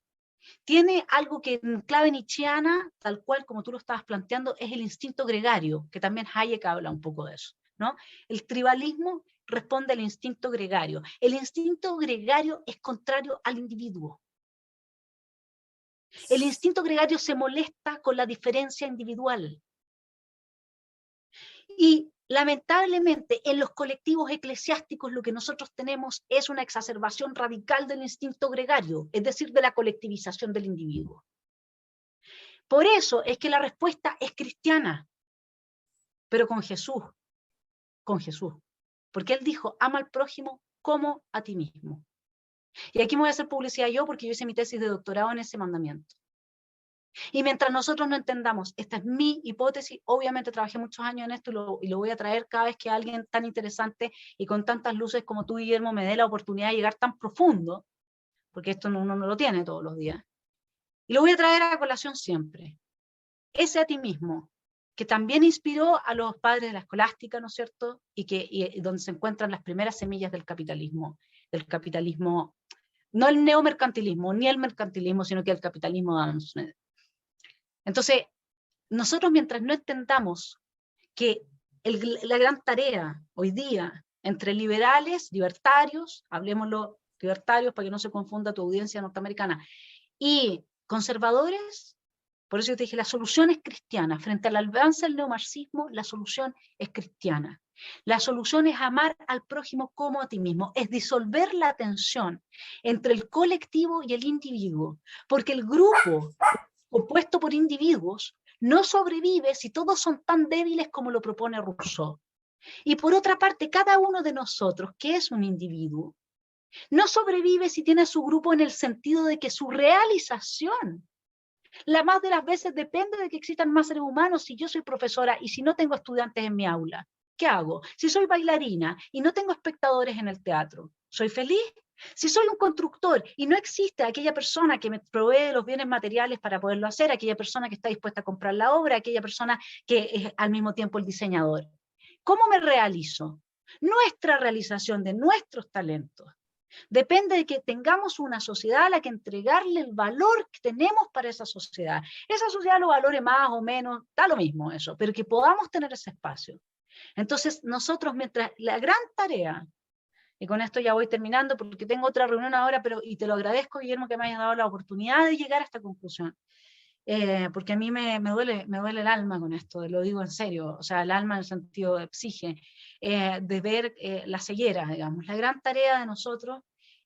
tiene algo que en clave nietzscheana, tal cual como tú lo estabas planteando, es el instinto gregario, que también Hayek habla un poco de eso, ¿no? El tribalismo responde al instinto gregario. El instinto gregario es contrario al individuo. El instinto gregario se molesta con la diferencia individual. Y lamentablemente en los colectivos eclesiásticos lo que nosotros tenemos es una exacerbación radical del instinto gregario, es decir, de la colectivización del individuo. Por eso es que la respuesta es cristiana, pero con Jesús, porque él dijo, ama al prójimo como a ti mismo. Y aquí me voy a hacer publicidad yo porque yo hice mi tesis de doctorado en ese mandamiento. Y mientras nosotros no entendamos, esta es mi hipótesis, obviamente trabajé muchos años en esto y lo voy a traer cada vez que alguien tan interesante y con tantas luces como tú, Guillermo, me dé la oportunidad de llegar tan profundo, porque esto uno no lo tiene todos los días, y lo voy a traer a colación siempre. Ese a ti mismo, que también inspiró a los padres de la escolástica, ¿no es cierto? Y donde se encuentran las primeras semillas del capitalismo, no el neomercantilismo, ni el mercantilismo, sino que el capitalismo de Adam Smith. Entonces, nosotros mientras no entendamos que la gran tarea hoy día entre liberales, libertarios, hablemoslo libertarios para que no se confunda tu audiencia norteamericana, y conservadores, por eso yo te dije, la solución es cristiana. Frente al avance del neomarxismo, la solución es cristiana. La solución es amar al prójimo como a ti mismo, es disolver la tensión entre el colectivo y el individuo, porque el grupo compuesto por individuos no sobrevive si todos son tan débiles como lo propone Rousseau. Y por otra parte, cada uno de nosotros, que es un individuo, no sobrevive si tiene a su grupo en el sentido de que su realización, la más de las veces depende de que existan más seres humanos. Si yo soy profesora y si no tengo estudiantes en mi aula, ¿qué hago? Si soy bailarina y no tengo espectadores en el teatro, ¿soy feliz? Si soy un constructor y no existe aquella persona que me provee los bienes materiales para poderlo hacer, aquella persona que está dispuesta a comprar la obra, aquella persona que es al mismo tiempo el diseñador, ¿cómo me realizo? Nuestra realización de nuestros talentos depende de que tengamos una sociedad a la que entregarle el valor que tenemos para esa sociedad. Esa sociedad lo valore más o menos, da lo mismo eso, pero que podamos tener ese espacio. Entonces, nosotros, mientras la gran tarea, y con esto ya voy terminando porque tengo otra reunión ahora, y te lo agradezco, Guillermo, que me hayas dado la oportunidad de llegar a esta conclusión. Porque a mí me duele el alma con esto, lo digo en serio, o sea, el alma en el sentido de psique, de ver la ceguera, digamos. La gran tarea de nosotros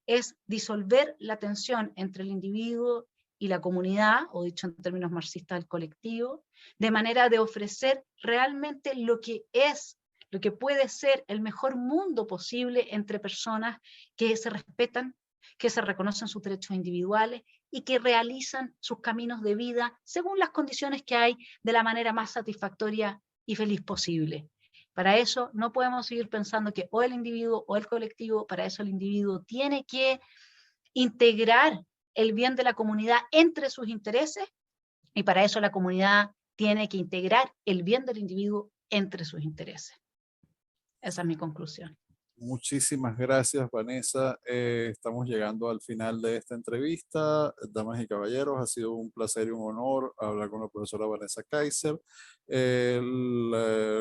es disolver la tensión entre el individuo y la comunidad, o dicho en términos marxistas, el colectivo, de manera de ofrecer realmente lo que puede ser el mejor mundo posible entre personas que se respetan, que se reconocen sus derechos individuales y que realizan sus caminos de vida según las condiciones que hay de la manera más satisfactoria y feliz posible. Para eso no podemos seguir pensando que o el individuo o el colectivo, para eso el individuo tiene que integrar el bien de la comunidad entre sus intereses y para eso la comunidad tiene que integrar el bien del individuo entre sus intereses. Esa es mi conclusión. Muchísimas gracias, Vanessa. Estamos llegando al final de esta entrevista. Damas y caballeros, ha sido un placer y un honor hablar con la profesora Vanessa Kaiser.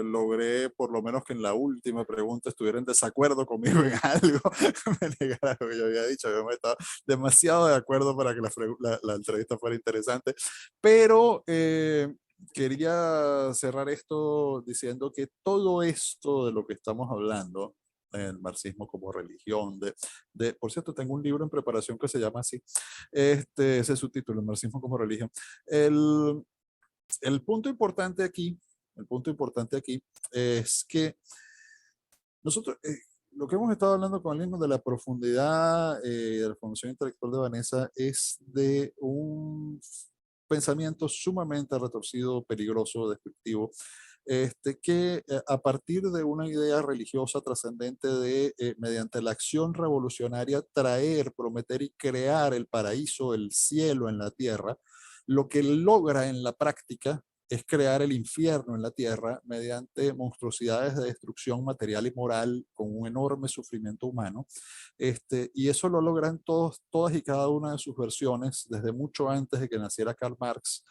Logré por lo menos que en la última pregunta estuviera en desacuerdo conmigo en algo. Me negara lo que yo había dicho. Yo me estaba demasiado de acuerdo para que la entrevista fuera interesante. Pero quería cerrar esto diciendo que todo esto de lo que estamos hablando, el marxismo como religión, por cierto, tengo un libro en preparación que se llama así, ese es su título, el marxismo como religión. El, el punto importante aquí, el punto importante aquí es que nosotros, lo que hemos estado hablando con alguien de la profundidad de la formación intelectual de Vanessa es de un pensamiento sumamente retorcido, peligroso, destructivo, que a partir de una idea religiosa trascendente de, mediante la acción revolucionaria, traer, prometer y crear el paraíso, el cielo en la tierra, lo que logra en la práctica es crear el infierno en la tierra mediante monstruosidades de destrucción material y moral con un enorme sufrimiento humano. Y eso lo logran todas y cada una de sus versiones, desde mucho antes de que naciera Karl Marx,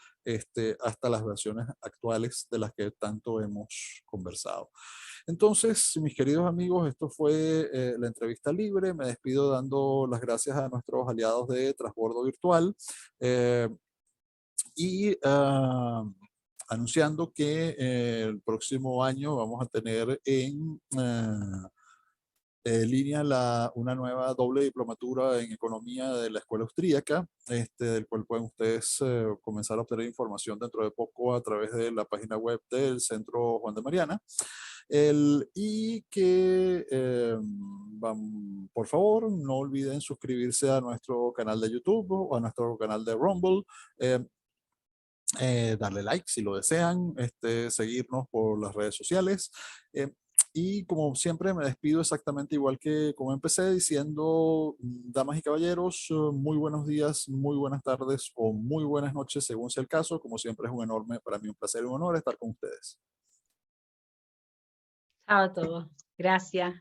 hasta las versiones actuales de las que tanto hemos conversado. Entonces, mis queridos amigos, esto fue la entrevista libre. Me despido dando las gracias a nuestros aliados de Transbordo Virtual. Eh, y anunciando que el próximo año vamos a tener en línea una nueva doble diplomatura en economía de la Escuela Austríaca, del cual pueden ustedes comenzar a obtener información dentro de poco a través de la página web del Centro Juan de Mariana. Y que, por favor, no olviden suscribirse a nuestro canal de YouTube o a nuestro canal de Rumble. Eh, Darle like si lo desean, seguirnos por las redes sociales. Y como siempre me despido exactamente igual que como empecé diciendo, damas y caballeros, muy buenos días, muy buenas tardes o muy buenas noches según sea el caso. Como siempre es un enorme, para mí un placer y un honor estar con ustedes. Chao a todos. Gracias.